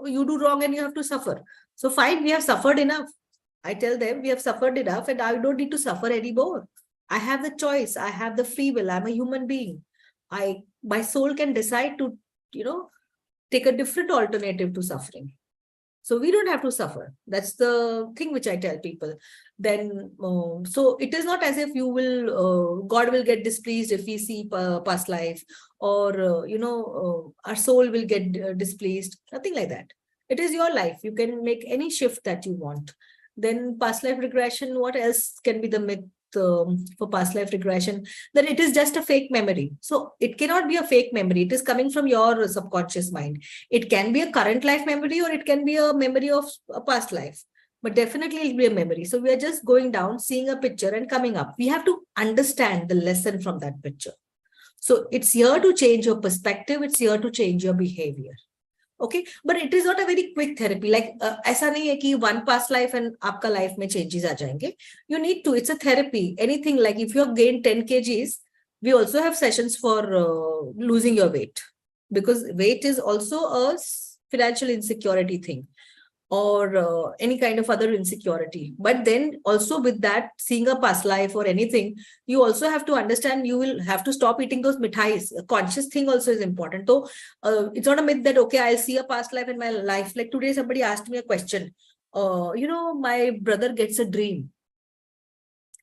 you do wrong and you have to suffer. So fine, we have suffered enough. I tell them we have suffered enough and I don't need to suffer anymore. I have the choice. I have the free will. I'm a human being. My soul can decide to, take a different alternative to suffering. So we don't have to suffer. That's the thing which I tell people. Then, so it is not as if God will get displeased if we see past life, or our soul will get displeased. Nothing like that. It is your life. You can make any shift that you want. Then past life regression. What else can be the myth for past life regression? That it is just a fake memory. So it cannot be a fake memory. It is coming from your subconscious mind. It can be a current life memory or it can be a memory of a past life, but definitely it'll be a memory. So we are just going down, seeing a picture and coming up. We have to understand the lesson from that picture. So it's here to change your perspective. It's here to change your behavior. Okay, but it is not a very quick therapy. Like ऐसा नहीं है कि one past life and आपका life में changes आ जाएंगे. You need to. It's a therapy. Anything like if you have gained 10 kgs, we also have sessions for losing your weight, because weight is also a financial insecurity thing, or any kind of other insecurity. But then also with that, seeing a past life or anything, you also have to understand you will have to stop eating those mithais. A conscious thing also is important. So it's not a myth that, okay, I'll see a past life in my life. Like today, somebody asked me a question. My brother gets a dream.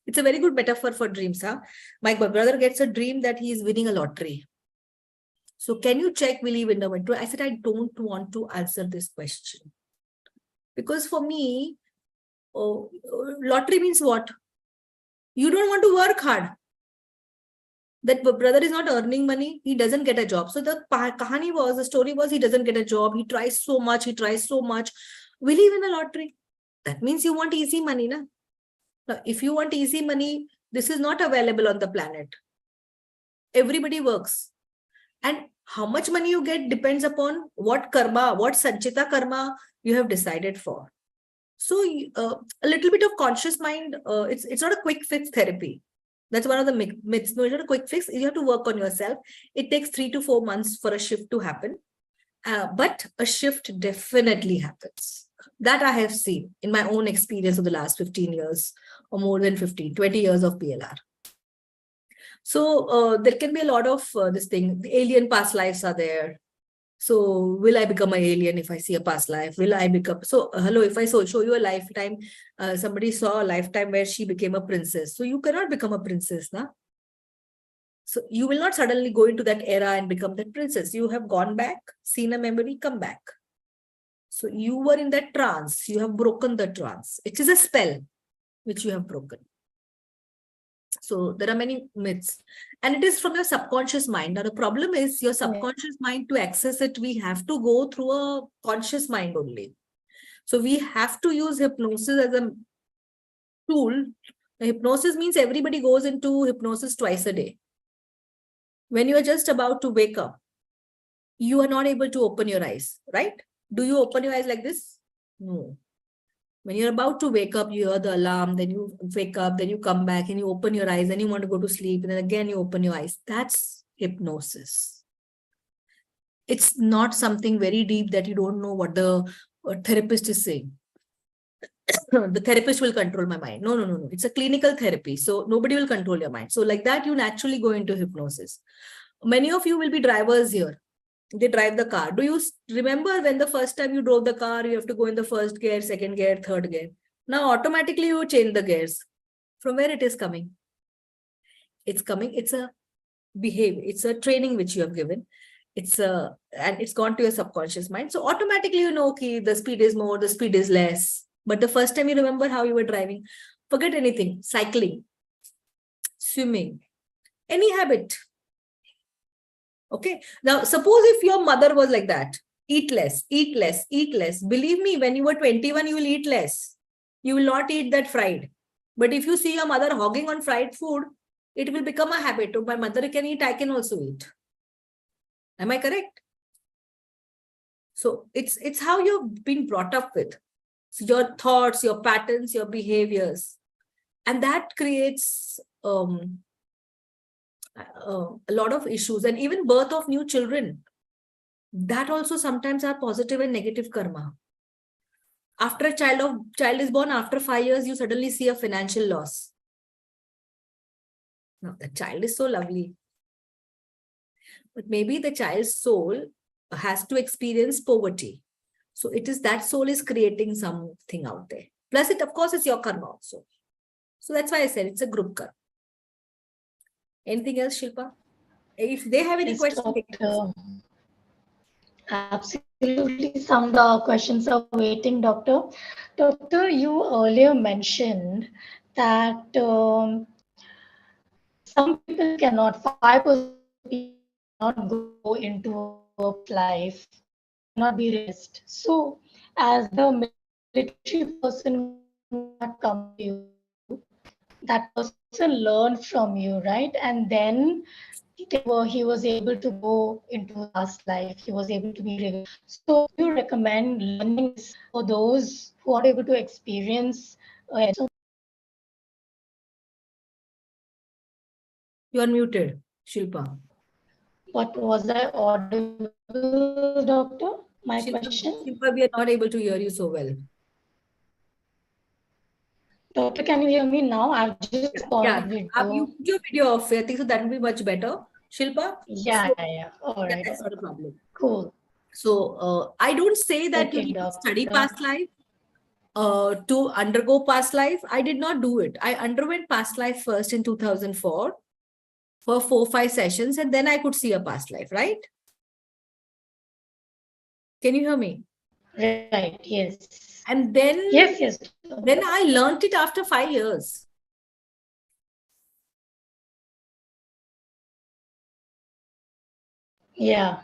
It's a very good metaphor for dreams. Huh? My brother gets a dream that he is winning a lottery. So can you check, will he win the lottery? I said, I don't want to answer this question. Because for me, lottery means what? You don't want to work hard. That brother is not earning money. He doesn't get a job. So the story was he doesn't get a job. He tries so much. Will he win a lottery? That means you want easy money. Na? Now, if you want easy money, this is not available on the planet. Everybody works. And how much money you get depends upon what karma, what sanchita karma you have decided for. So a little bit of conscious mind, it's not a quick fix therapy. That's one of the myths. No, it's not a quick fix. You have to work on yourself. It takes 3 to 4 months for a shift to happen. But a shift definitely happens. That I have seen in my own experience of the last 15 years or more than 15, 20 years of PLR. So there can be a lot of this thing. The alien past lives are there. So will I become an alien if I see a past life? Will I become... So hello, if I show you a lifetime, somebody saw a lifetime where she became a princess. So you cannot become a princess, na? So you will not suddenly go into that era and become that princess. You have gone back, seen a memory, come back. So you were in that trance. You have broken the trance. It is a spell which you have broken. So there are many myths, and it is from your subconscious mind. Now the problem is your subconscious mind, to access it, we have to go through a conscious mind only. So we have to use hypnosis as a tool. Hypnosis means everybody goes into hypnosis twice a day. When you are just about to wake up, you are not able to open your eyes, right? Do you open your eyes like this? No. When you're about to wake up, you hear the alarm, then you wake up, then you come back and you open your eyes, then you want to go to sleep, and then again you open your eyes. That's hypnosis. It's not something very deep that you don't know what the therapist is saying. The therapist will control my mind. No, no, no, no. It's a clinical therapy. So nobody will control your mind. So like that, you naturally go into hypnosis. Many of you will be drivers here. They drive the car. Do you remember when the first time you drove the car, you have to go in the first gear, second gear, third gear? Now automatically you change the gears. From where it is coming? It's coming. It's a behavior. It's a training which you have given. And it's gone to your subconscious mind. So automatically you know, okay, the speed is more, the speed is less. But the first time you remember how you were driving, forget anything. Cycling, swimming, any habit. Okay. Now, suppose if your mother was like that, eat less, eat less, eat less. Believe me, when you were 21, you will eat less. You will not eat that fried. But if you see your mother hogging on fried food, it will become a habit. Oh, my mother can eat, I can also eat. Am I correct? So it's how you've been brought up with. So your thoughts, your patterns, your behaviors. And that creates a lot of issues. And even birth of new children, that also sometimes are positive and negative karma. After a child is born, after 5 years, you suddenly see a financial loss. Now, the child is so lovely. But maybe the child's soul has to experience poverty. So it is that soul is creating something out there. Plus, it, of course, is your karma also. So that's why I said it's a group karma. Anything else, Shilpa? If they have any Yes, questions, doctor. Absolutely, some questions are waiting, doctor. Doctor, you earlier mentioned that some people cannot, 5% of the people cannot go into a past life, cannot be regressed. So, as the military person who had come to you, that person learned from you, right? And then he was able to go into his past life. He was able to be regressed. So, do you recommend learning this for those who are not able to experience you are muted, Shilpa. But was I audible, doctor? My question? Shilpa, we are not able to hear you so well. Doctor, can you hear me now? I've just on Yeah, video. you put your video off. I think so that will be much better. Shilpa? Yeah, So, yeah, yeah. All yeah, right, that's not a doctor. problem. Cool. So, I don't say that you Okay, need to study doctor. past life to undergo past life. I did not do it. I underwent past life first in 2004 for 4-5 sessions, and then I could see a past life, right? Can you hear me? Right, yes. And Yes, yes, doctor. then I learned it after 5 years. Yeah,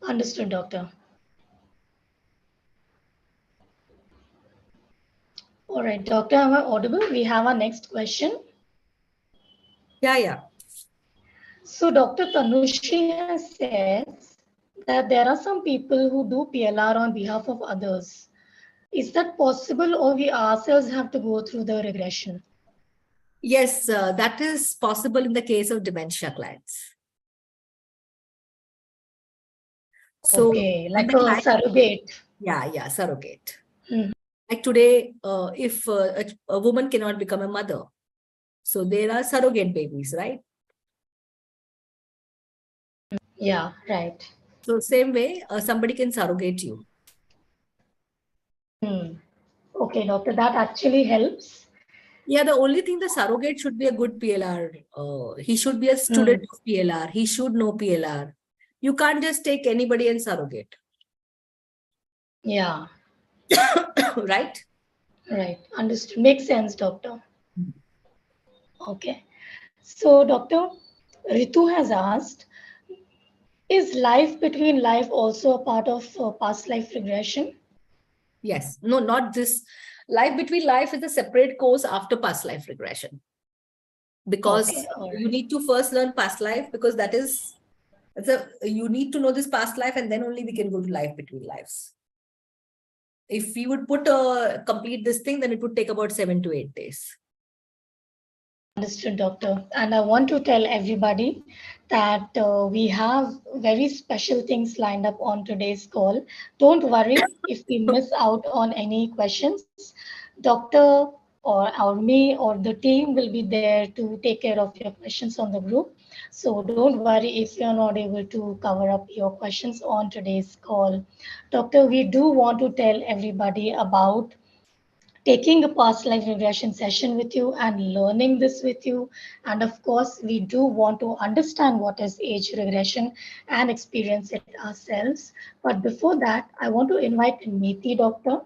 understood, doctor. All right, doctor, am I audible? We have our next question. Yeah, yeah. So, Dr. Tanushri has says that there are some people who do PLR on behalf of others. Is that possible, or we ourselves have to go through the regression? Yes, that is possible in the case of dementia clients. So, Okay, when like the a client, surrogate. yeah, surrogate. Mhm. Like today, if a woman cannot become a mother, so there are surrogate babies, right? Yeah, right. So same way, somebody can surrogate you. Hmm. Okay, doctor, that actually helps. Yeah, the only thing the surrogate should be a good PLR. He should be a Hmm. student of PLR. He should know PLR. You can't just take anybody and surrogate, Yeah, right? right. Understood. Makes sense, doctor. Okay. So, doctor, Ritu has asked, is life between life also a part of past life regression? Yes. No, not this. Life Between Life is a separate course after past life regression, Okay, because all you right. need to first learn past life, because you need to know this past life, and then only we can go to Life Between Lives. If we would complete this thing, then it would take about 7 to 8 days. Understood, doctor. And I want to tell everybody that we have very special things lined up on today's call. Don't worry if we miss out on any questions. Doctor or me or the team will be there to take care of your questions on the group. So don't worry if you're not able to cover up your questions on today's call. Doctor, we do want to tell everybody about taking a past life regression session with you and learning this with you. And of course, we do want to understand what is age regression and experience it ourselves. But before that, I want to invite Neeti, doctor,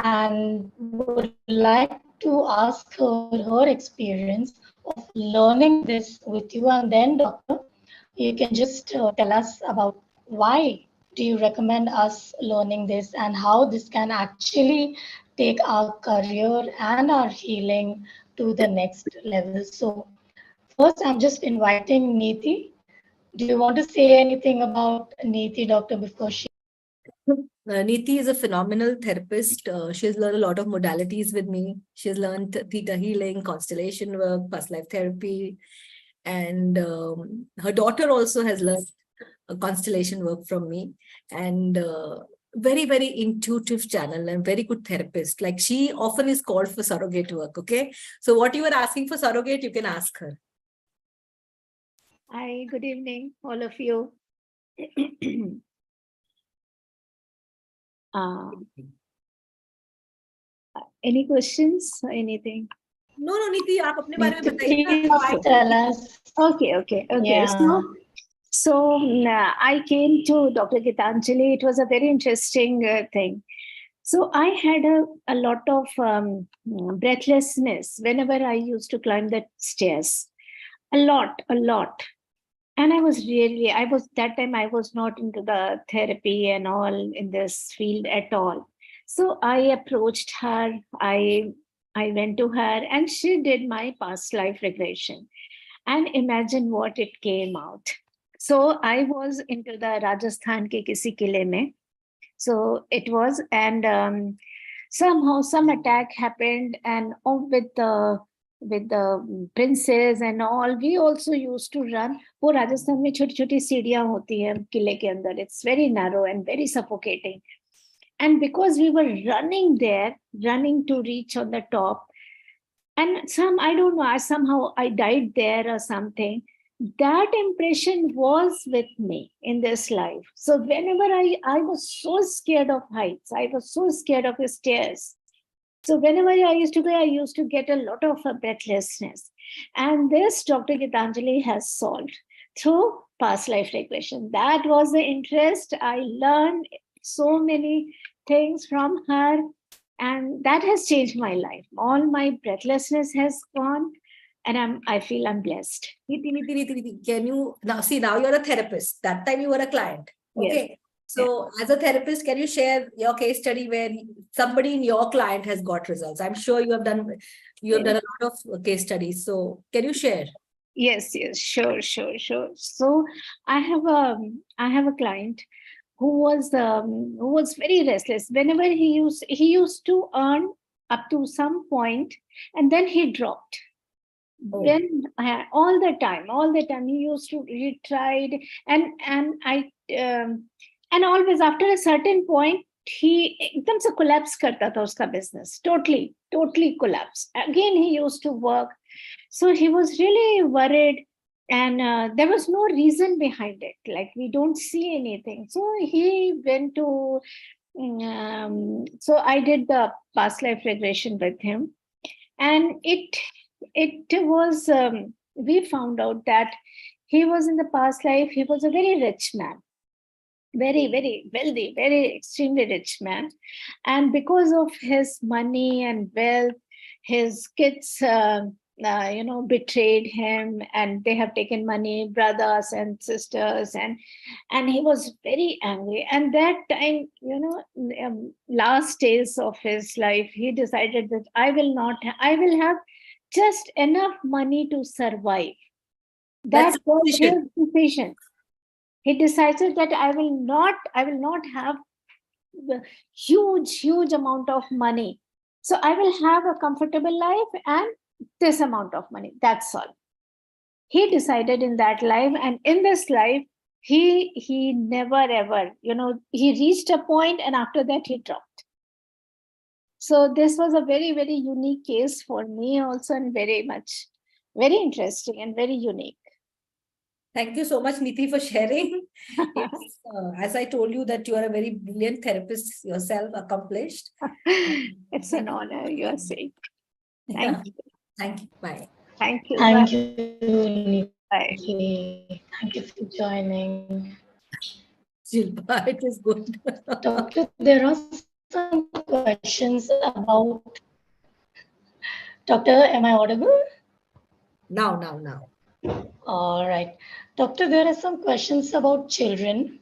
and would like to ask her experience of learning this with you. And then, doctor, you can just tell us about why do you recommend us learning this and how this can actually take our career and our healing to the next level. So, first, I'm just inviting Neeti. Do you want to say anything about Neeti, doctor, before she? Neeti is a phenomenal therapist. She has learned a lot of modalities with me. She has learned theta healing, constellation work, past life therapy, and her daughter also has learned constellation work from me. And very, very intuitive channel and very good therapist. Like, she often is called for surrogate work. Okay, so what you are asking for surrogate, you can ask her. Hi, good evening, all of you. uh, any questions? Anything? No, Neeti, आप अपने बारे में Neeti, बताइए ना. please tell us. Okay. Yeah. I came to Dr. Geetanjali. It was a very interesting thing. So I had a lot of breathlessness whenever I used to climb the stairs. A lot. And that time I was not into the therapy and all in this field at all. So I approached her. I went to her and she did my past life regression. And imagine what it came out. So I was into the Rajasthan ke kisi kile mein. So it was, and somehow some attack happened, and with the princes and all, we also used to run. वो राजस्थान में छोटी छोटी सीढ़ियां होती हैं किले के अंदर. It's very narrow and very suffocating. And because we were running there, running to reach on the top, and I don't know, somehow I died there or something. That impression was with me in this life. So whenever I was so scared of heights, I was so scared of stairs. So whenever I used to go, I used to get a lot of breathlessness. And this Dr. Geetanjali has solved through past life regression. That was the interest. I learned so many things from her, and that has changed my life. All my breathlessness has gone, and I feel I'm blessed. Neeti, can you now see, now you're a therapist. That time you were a client. Okay. Yes. So as a therapist, can you share your case study where somebody in your client has got results? I'm sure you have done a lot of case studies. So can you share? Yes, sure. So I have a client who was very restless. Whenever he used to earn up to some point, and then he dropped. Oh. Then all the time he tried, and always after a certain point he एकदम से collapse करता था उसका business. Totally collapse. Again he used to work. So he was really worried, and there was no reason behind it. Like, we don't see anything. So he went to so I did the past life regression with him, and it was we found out that he was in the past life, he was a very rich man, very wealthy, very extremely rich man. And because of his money and wealth, his kids betrayed him, and they have taken money, brothers and sisters, and he was very angry. And that time, last days of his life, he decided that I will have just enough money to survive. That's That a was his decision. decision. He decided that I will not have the huge amount of money. So I will have a comfortable life and this amount of money. That's all. He decided in that life, and in this life, he never ever, he reached a point, and after that he dropped. So this was a very unique case for me also, and very interesting and very unique. Thank you so much, Niti, for sharing. Yes, as I told you that you are a very brilliant therapist yourself, accomplished. It's an honor, you are saying. Yeah. Thank you. Thank you. Bye. Thank you. Thank Bye. you, Nikki. Bye. Thank you for joining. Shilpa, it is good. Doctor, there are some questions about. Doctor, am I audible? Now. All right. Doctor, there are some questions about children.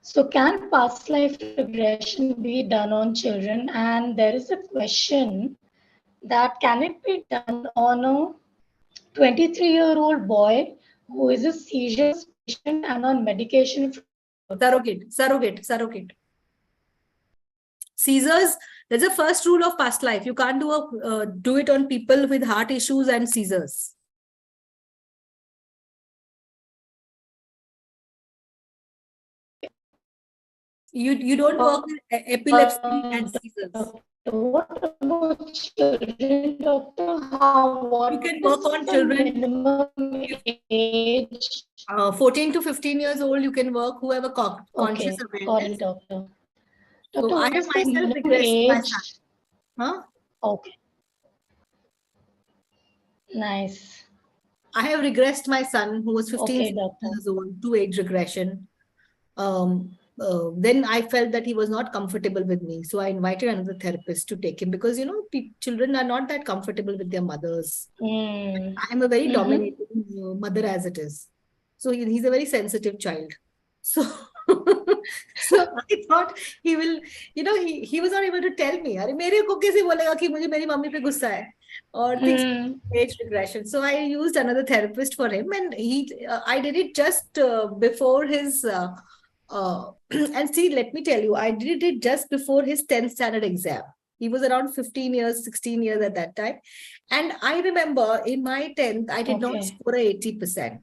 So, can past life regression be done on children? And there is a question that can it be done on a 23-year-old boy who is a seizures patient and on medication from Surrogate. Seizures, that's the first rule of past life. You can't do it on people with heart issues and seizures. You don't work with epilepsy and seizers. What about children, doctor? What You can is work on the children. minimum age? 14 to 15 years old, you can work whoever conscious Okay, got awareness. it, doctor. So Doctor, I what have is the myself minimum regressed my age? son. Huh? Okay, nice. I have regressed my son who was 15 Okay, doctor. years old to age regression. Then I felt that he was not comfortable with me. So I invited another therapist to take him because, children are not that comfortable with their mothers. Mm. I am a very Mm-hmm. dominating mother as it is. So he's a very sensitive child. So, so I thought he will, he was not able to tell me, अरे मेरे को कैसे बोलेगा कि मुझे मेरी mummy पे गुस्सा है or things age regression. So I used another therapist for him, and I did it just before his and see, let me tell you, I did it just before his 10th standard exam. He was around 15 years, 16 years at that time. And I remember in my 10th, I did not score 80%.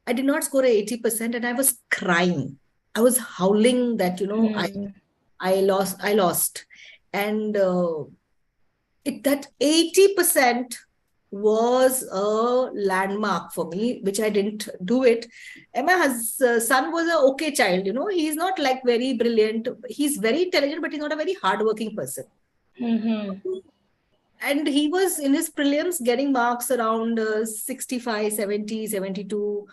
I did not score 80%, and I was crying. I was howling that, I lost. And that 80% was a landmark for me, which I didn't do it. And my son was an okay child, he's not like very brilliant. He's very intelligent, but he's not a very hardworking person. Mm-hmm. And he was in his prelims getting marks around 65, 70, 72,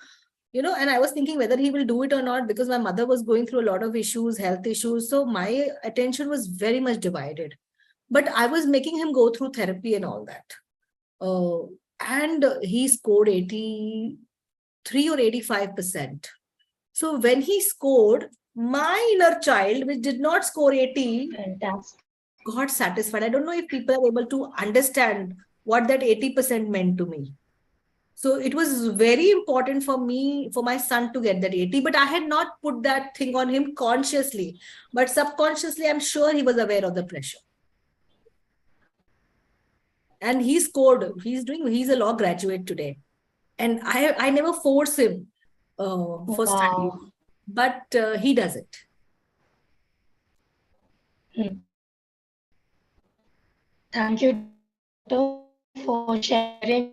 and I was thinking whether he will do it or not, because my mother was going through a lot of issues, health issues. So my attention was very much divided. But I was making him go through therapy and all that. And he scored 83 or 85%. So when he scored, my inner child, which did not score 80, got satisfied. I don't know if people are able to understand what that 80% meant to me. So it was very important for me, for my son to get that 80, but I had not put that thing on him consciously. But subconsciously, I'm sure he was aware of the pressure. And he scored. He's a law graduate today. And I never force him for study, but he does it. Thank you, Doctor, for sharing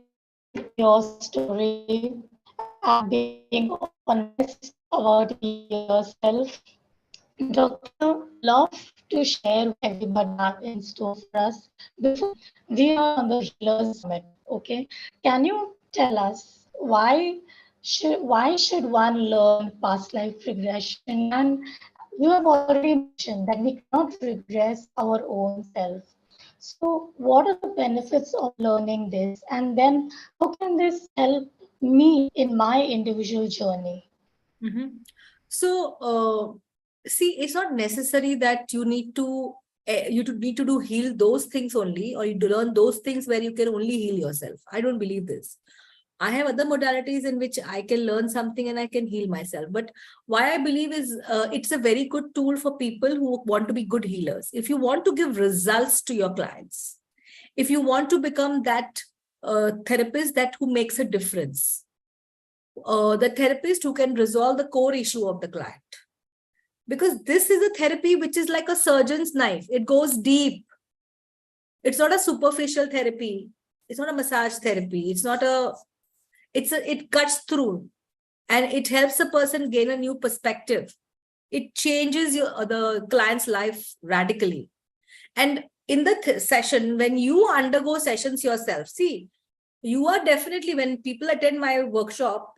your story and being honest about yourself. Doctor, love to share what everybody have in store for us before we are on the Healers Summit. Okay, can you tell us why should one learn past life regression? And you have already mentioned that we cannot regress our own self. So, what are the benefits of learning this? And then, how can this help me in my individual journey? Mm-hmm. So, see, it's not necessary that you need to need to do heal those things only, or you to learn those things where you can only heal yourself. I don't believe this. I have other modalities in which I can learn something and I can heal myself. But why I believe is it's a very good tool for people who want to be good healers. If you want to give results to your clients, if you want to become that therapist that who makes a difference, the therapist who can resolve the core issue of the client. Because this is a therapy which is like a surgeon's knife. It goes deep. It's not a superficial therapy. It's not a massage therapy. It cuts through and it helps a person gain a new perspective. It changes the client's life radically. And in the session, when you undergo sessions yourself, see, you are definitely, when people attend my workshop,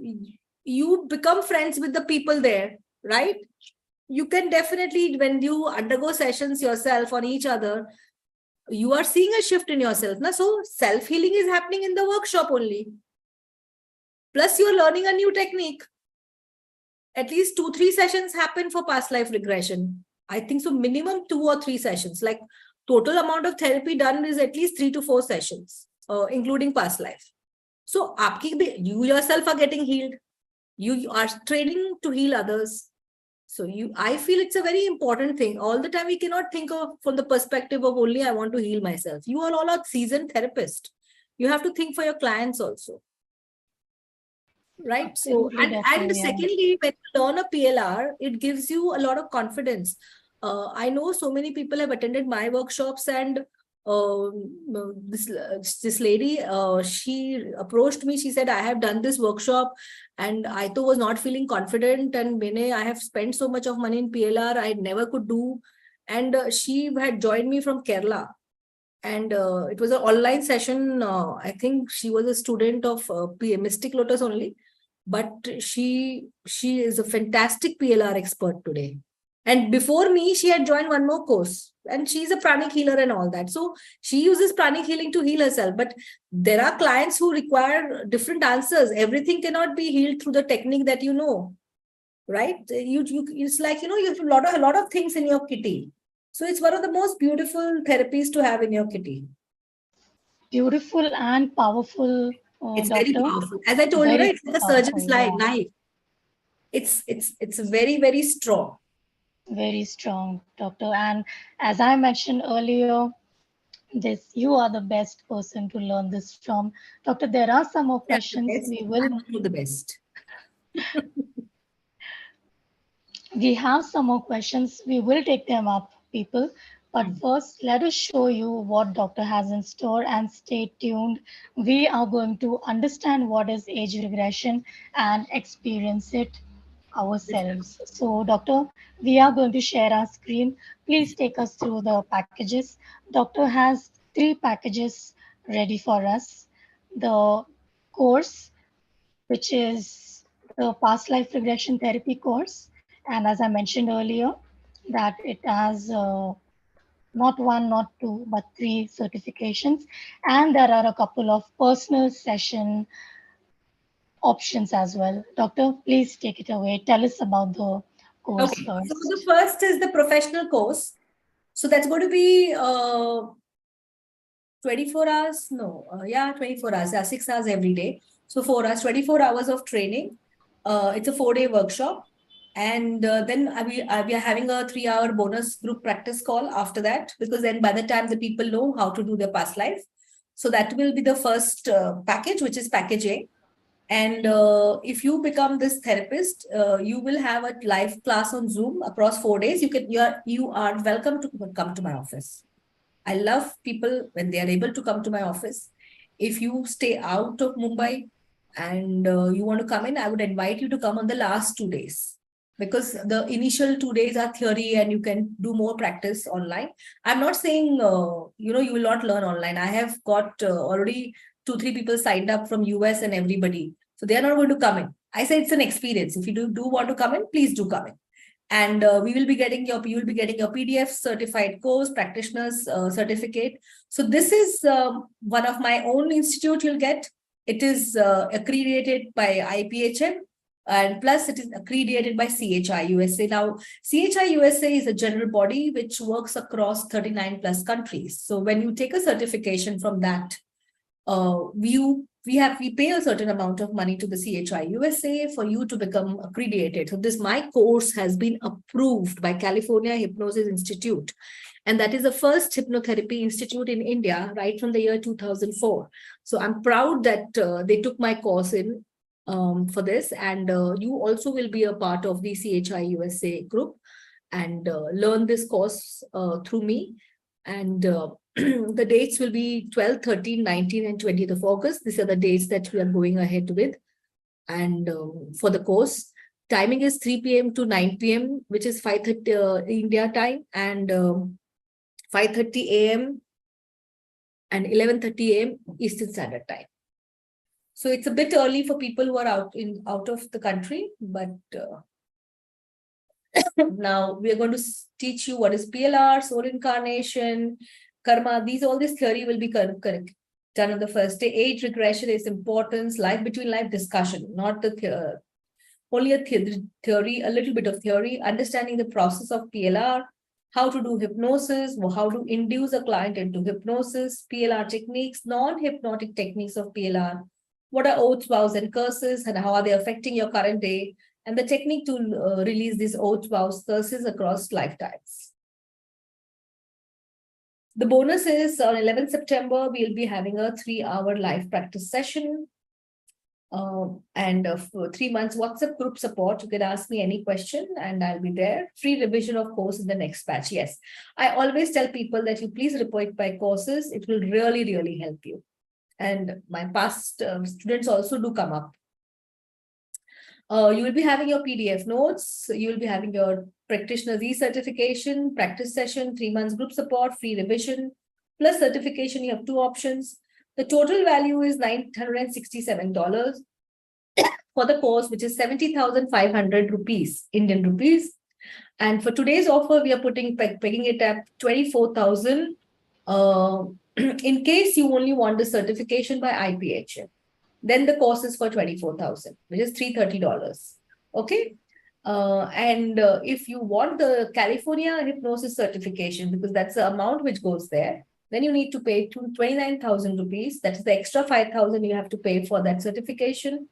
you become friends with the people there, right? You can definitely, when you undergo sessions yourself on each other, you are seeing a shift in yourself. Now, so self-healing is happening in the workshop only. Plus, you're learning a new technique. At least 2-3 sessions happen for past life regression. I think so, minimum 2 or 3 sessions. Like total amount of therapy done is at least 3 to 4 sessions, including past life. So, you yourself are getting healed. You are training to heal others. So I feel it's a very important thing. All the time, we cannot think of from the perspective of only I want to heal myself. You are all a seasoned therapist. You have to think for your clients also. Right? So, Absolutely, and Doctor. Yeah. secondly, when you learn a PLR, it gives you a lot of confidence. I know so many people have attended my workshops, and this lady, she approached me. She said, I have done this workshop and I too was not feeling confident, and I have spent so much of money in PLR I never could do. And she had joined me from Kerala, and it was an online session. I think she was a student of Mystic Lotus only, but she is a fantastic PLR expert today. And before me, she had joined one more course, and she's a pranic healer and all that. So she uses pranic healing to heal herself. But there are clients who require different answers. Everything cannot be healed through the technique that you know, right? It's like, you have a lot of things in your kitty. So it's one of the most beautiful therapies to have in your kitty. Beautiful and powerful, It's very Doctor. powerful. As I told you, Very right? It's like a surgeon's powerful. Yeah. knife. It's very, very strong. Very strong, Doctor. And as I mentioned earlier, this you are the best person to learn this from. Doctor, there are some more That's the questions best. we will. I'm the best. We have some more questions. We will take them up, people. But first, let us show you what Doctor has in store and stay tuned. We are going to understand what is age regression and experience it ourselves. So, Doctor, we are going to share our screen. Please take us through the packages. Doctor has 3 packages ready for us. The course, which is the past life regression therapy course. And as I mentioned earlier, that it has not 1, not 2, but 3 certifications. And there are a couple of personal session options as well. Doctor, please take it away. Tell us about the course Okay. So the first. first is the professional course. So that's going to be 24 hours. No, 24 hours. 6 hours every day. So 4 hours, 24 hours of training. It's a 4-day workshop. And then we are having a 3-hour bonus group practice call after that, because then by the time the people know how to do their past life. So that will be the first package, which is package A. And if you become this therapist, you will have a live class on Zoom across 4 days. You are welcome to come to my office. I love people when they are able to come to my office. If you stay out of Mumbai and you want to come in, I would invite you to come on the last 2 days, because the initial 2 days are theory and you can do more practice online. I'm not saying, you will not learn online. I have got already 2-3 people signed up from US and everybody. So they are not going to come in. I say it's an experience. If you do want to come in, please do come in. And you will be getting your PDF certified course practitioner's certificate. So this is one of my own institute you'll get. It is accredited by IPHM, and plus it is accredited by CHI USA. Now, CHI USA is a general body which works across 39 plus countries. So when you take a certification from that, we pay a certain amount of money to the CHI USA for you to become accredited. So my course has been approved by California Hypnosis Institute. And that is the first hypnotherapy institute in India, right from the year 2004. So I'm proud that they took my course in for this. And you also will be a part of the CHI USA group and learn this course through me. And the dates will be 12, 13, 19, and 20th of August. These are the dates that we are going ahead with. And for the course, timing is 3 p.m. to 9 p.m., which is 5:30 India time, and 5:30 a.m. and 11:30 a.m. Eastern Standard Time. So it's a bit early for people who are out of the country, but now we are going to teach you what is PLR, soul incarnation, karma. All this theory will be done on the first day. Age regression, its importance, life between life discussion, not the only a theory, a little bit of theory, understanding the process of PLR, how to do hypnosis, how to induce a client into hypnosis, PLR techniques, non-hypnotic techniques of PLR. What are oaths, vows, and curses, and how are they affecting your current day? And the technique to release these oaths, vows, curses across lifetimes. The bonus is on 11th September, we'll be having a 3-hour live practice session. And for 3 months WhatsApp group support. You can ask me any question and I'll be there. Free revision of course in the next batch. Yes, I always tell people that you please report my courses. It will really, really help you. And my past students also do come up. You will be having your PDF notes. You will be having your practitioner e-certification, practice session, 3 months group support, free revision, plus certification. You have 2 options. The total value is $967 for the course, which is 70,500 rupees, Indian rupees. And for today's offer, we are pegging it at 24,000 in case you only want the certification by IPHM. Then the course is for 24,000, which is $330. Okay. And if you want the California hypnosis certification, because that's the amount which goes there, then you need to pay 29,000 rupees. That's the extra 5,000 you have to pay for that certification.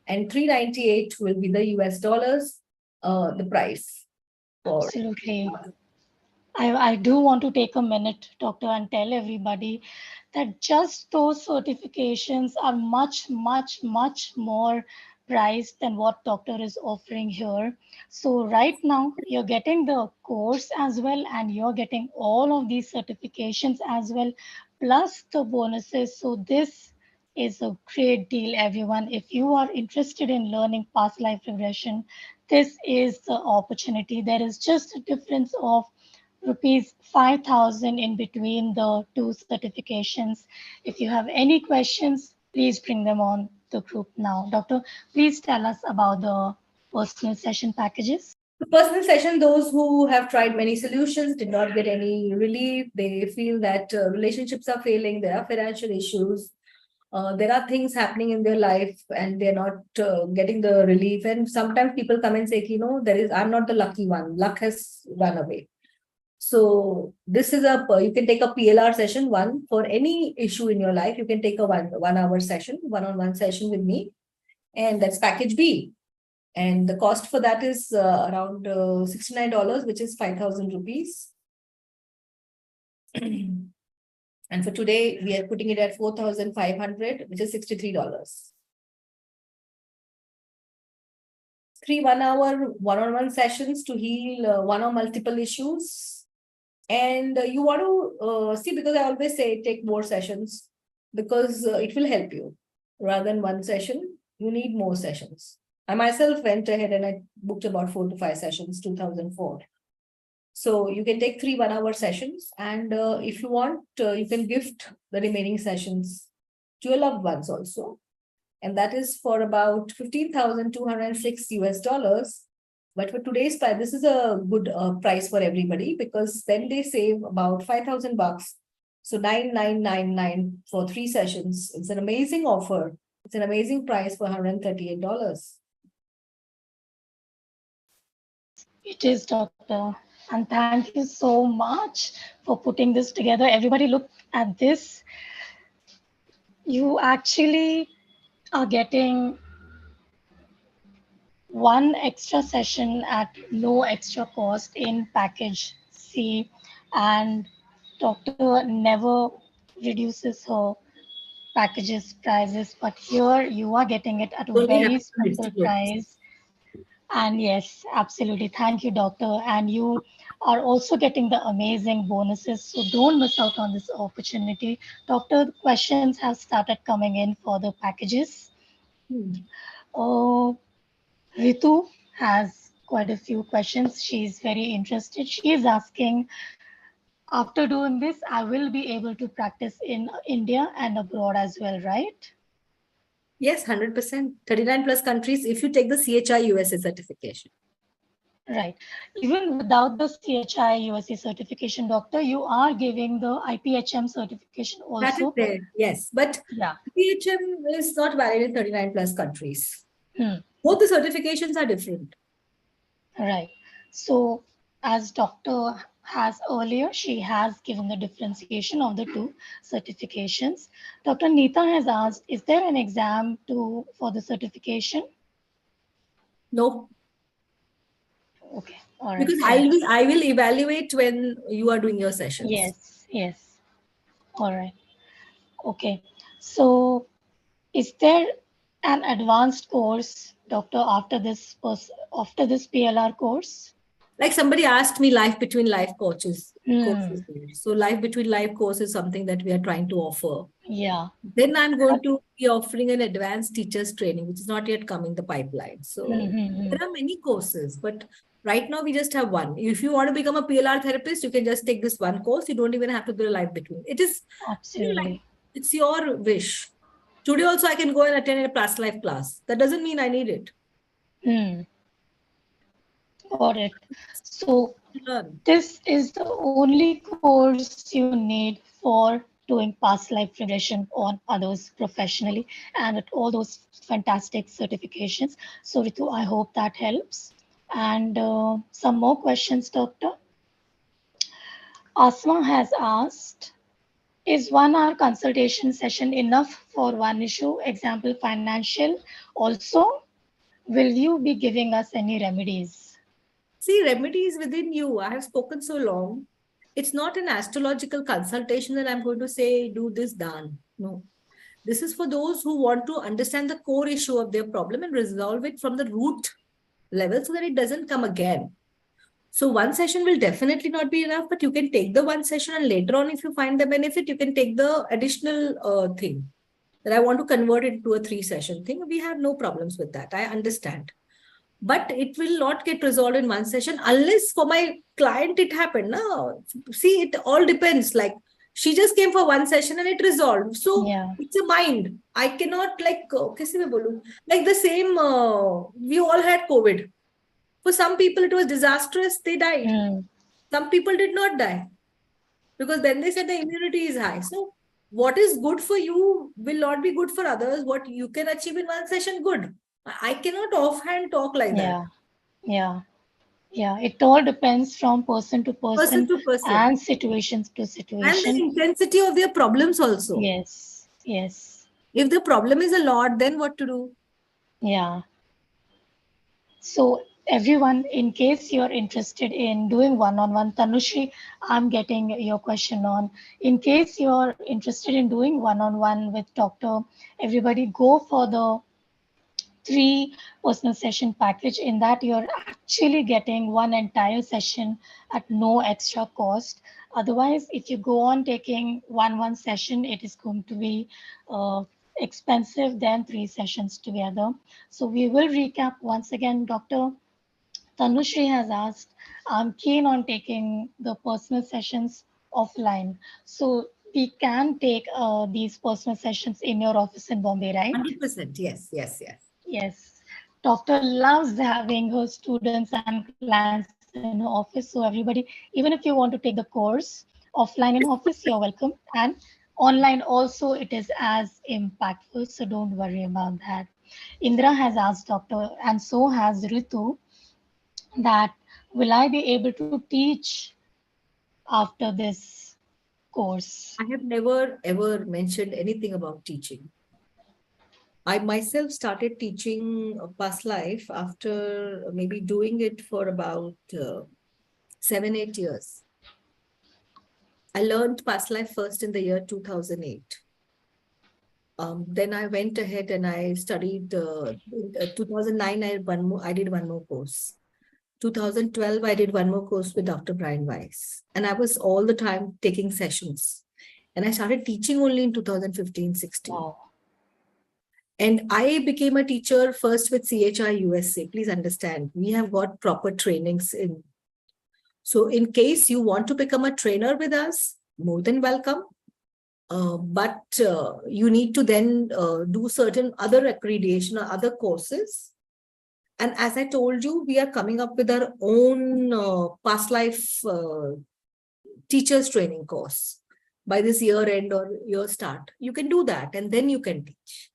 And 398 will be the US dollars, the price. Absolutely. I do want to take a minute, Doctor, and tell everybody that just those certifications are much, much, much more priced than what Doctor is offering here. So right now you're getting the course as well, and you're getting all of these certifications as well, plus the bonuses. So this is a great deal, everyone. If you are interested in learning past life regression, this is the opportunity. There is just a difference of rupees 5,000 in between the 2 certifications. If you have any questions, please bring them on the group now. Doctor, please tell us about the personal session packages. The personal session, those who have tried many solutions, did not get any relief. They feel that relationships are failing, there are financial issues, there are things happening in their life and they're not getting the relief. And sometimes people come and say, I'm not the lucky one. Luck has run away. So this is you can take a PLR session one for any issue in your life. You can take a one-hour session, one-on-one session with me. And that's package B. And the cost for that is around $69, which is 5,000 rupees. And for today, we are putting it at 4,500, which is $63. 3 1-hour one-on-one sessions to heal one or multiple issues. And you want to see, because I always say take more sessions because it will help you. Rather than one session, you need more sessions. I myself went ahead and I booked about 4 to 5 sessions, 2004. So you can take 3 1-hour sessions. And if you want, you can gift the remaining sessions to your loved ones also. And that is for about $15,206 US, But for today's price, this is a good price for everybody, because then they save about $5,000. So 9,999 for 3 sessions. It's an amazing offer. It's an amazing price for $138. It is, doctor. And thank you so much for putting this together. Everybody, look at this. You actually are getting one extra session at no extra cost in package C, and doctor never reduces her packages prices, but here you are getting it at a Only very happy to special distribute. price. And yes, absolutely. Thank you, doctor. And you are also getting the amazing bonuses. So don't miss out on this opportunity. Doctor, the questions have started coming in for the packages. Hmm. Uh, Ritu has quite a few questions. She's very interested. She is asking, after doing this, I will be able to practice in India and abroad as well, right? Yes, 100%. 39 plus countries if you take the CHI USA certification. Right. Even without the CHI USC certification, doctor, you are giving the IPHM certification That is also. there, yes. But Yeah. IPHM is not valid in 39 plus countries. Hmm. Both the certifications are different. Right. So, as doctor has earlier, she has given the differentiation of the two certifications. Dr. Neeta has asked, is there an exam to for the certification? No, Okay. All right. because Great. I will evaluate when you are doing your sessions. Yes. Yes. All right. Okay. So, is there an advanced course, doctor, after this PLR course? Like somebody asked me, life between life courses Hmm. there. So life between life course is something that we are trying to offer. Yeah. Then I'm going to be offering an advanced teachers training, which is not yet coming the pipeline. So Mm-hmm. there are many courses, but right now we just have one. If you want to become a PLR therapist, you can just take this one course. You don't even have to do a life between. It is, like, Absolutely. it's your wish. Today also I can go and attend a past life class. That doesn't mean I need it. Hmm. Got it. So Learn. this is the only course you need for doing past life regression on others professionally and at all those fantastic certifications. So Ritu, I hope that helps. And some more questions, doctor. Asma has asked, is 1 hour consultation session enough for one issue, example financial? Also, will you be giving us any remedies? See, remedy is within you. I have spoken so long. It's not an astrological consultation that I'm going to say, do this, done. No. This is for those who want to understand the core issue of their problem and resolve it from the root level so that it doesn't come again. So one session will definitely not be enough, but you can take the one session and later on, if you find the benefit, you can take the additional thing that I want to convert it into a 3 session thing. We have no problems with that. I understand. But it will not get resolved in one session unless for my client it happened. No, see, it all depends. Like she just came for one session and it resolved. So Yeah. it's a mind. I cannot kaise mein bolu? Like the same, we all had COVID. For some people, it was disastrous. They died. Hmm. Some people did not die because then they said the immunity is high. So what is good for you will not be good for others. What you can achieve in one session, good. I cannot offhand talk like that. Yeah. Yeah. Yeah. It all depends from person to Person person to person. and situations to And the situation. intensity of their problems also. Yes. Yes. If the problem is a lot, then what to do? Yeah. So everyone, in case you're interested in doing one-on-one, Tanushri, I'm getting your question on. In case you're interested in doing one-on-one with doctor, everybody go for the 3 personal session package. In that, you're actually getting one entire session at no extra cost. Otherwise, if you go on taking one session, it is going to be uh, expensive than 3 sessions together. So we will recap once again. Dr. Tanushri has asked, I'm keen on taking the personal sessions offline. So we can take these personal sessions in your office in Bombay, right? 100%. Yes, yes, yes. Yes. Doctor loves having her students and clients in her office. So everybody, even if you want to take the course offline in office, you're welcome. And online also it is as impactful. So don't worry about that. Indra has asked Doctor, and so has Ritu, that will I be able to teach after this course? I have never ever mentioned anything about teaching. I myself started teaching past life after maybe doing it for about 7, 8 years. I learned past life first in the year 2008. Then I went ahead and I studied. In 2009, I did one more course. 2012, I did one more course with Dr. Brian Weiss, and I was all the time taking sessions. And I started teaching only in 2015-16. Wow. And I became a teacher first with CHI USA. Please understand, we have got proper trainings in. So in case you want to become a trainer with us, more than welcome. But you need to then do certain other accreditation or other courses. And as I told you, we are coming up with our own past life teachers training course by this year end or year start. You can do that and then you can teach.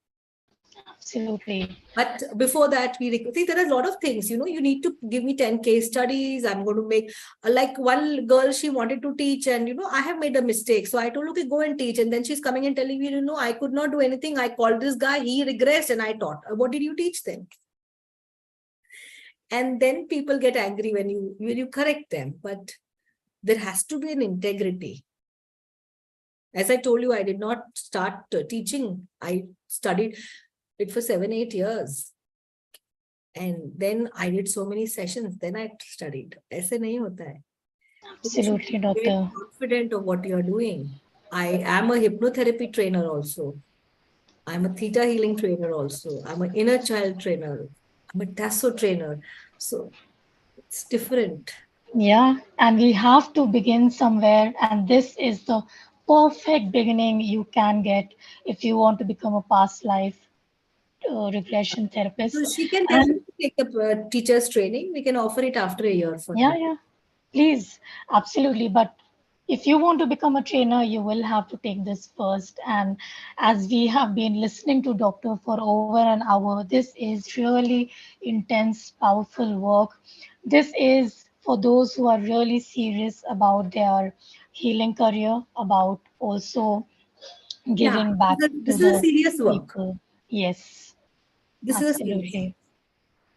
Absolutely. But before that, see, there are a lot of things, you need to give me 10 case studies. I'm going to make, like one girl, she wanted to teach and, I have made a mistake. So I told, okay, go and teach. And then she's coming and telling me, I could not do anything. I called this guy, he regressed and I taught. What did you teach them? And then people get angry when you correct them. But there has to be an integrity. As I told you, I did not start teaching. I studied it for 7, 8 years. And then I did so many sessions. Then I studied. ऐसे नहीं होता है. Absolutely, You should be Doctor. confident of what you are doing. I am a hypnotherapy trainer also. I'm a theta healing trainer also. I'm an inner child trainer. I'm a tasso trainer. So it's different. Yeah, and we have to begin somewhere, and this is the perfect beginning you can get if you want to become a past life regression So therapist. she can And definitely take the teacher's training. We can offer it after a year for her. yeah, please, absolutely. But if you want to become a trainer, you will have to take this first. And as we have been listening to Doctor for over an hour, this is really intense, powerful work. This is for those who are really serious about their healing career, about also Yeah, giving back to this is a the serious work. people. Yes, This is a serious. absolutely.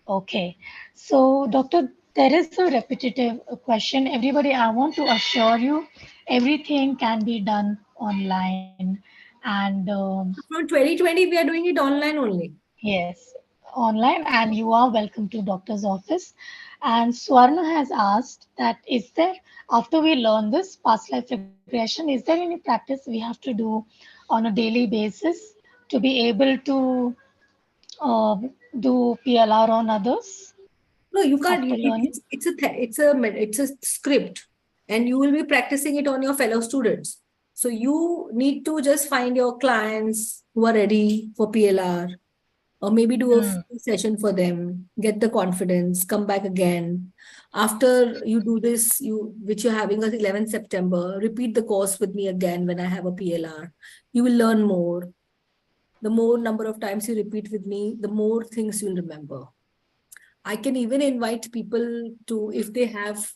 Okay. So, Doctor, there is a repetitive question. Everybody, I want to assure you, everything can be done online. And From 2020, we are doing it online only. yes, online, and you are welcome to doctor's office. And Swarna has asked that is there, after we learn this past life regression, is there any practice we have to do on a daily basis to be able to uh, do PLR on others No, you can't. after learning? It's a script, and you will be practicing it on your fellow students. So you need to just find your clients who are ready for PLR, or maybe do a Hmm. free session for them, get the confidence, come back again. After you do this, which you're having on 11th September, repeat the course with me again when I have a PLR. You will learn more. The more number of times you repeat with me, the more things you'll remember. I can even invite people to, if they have,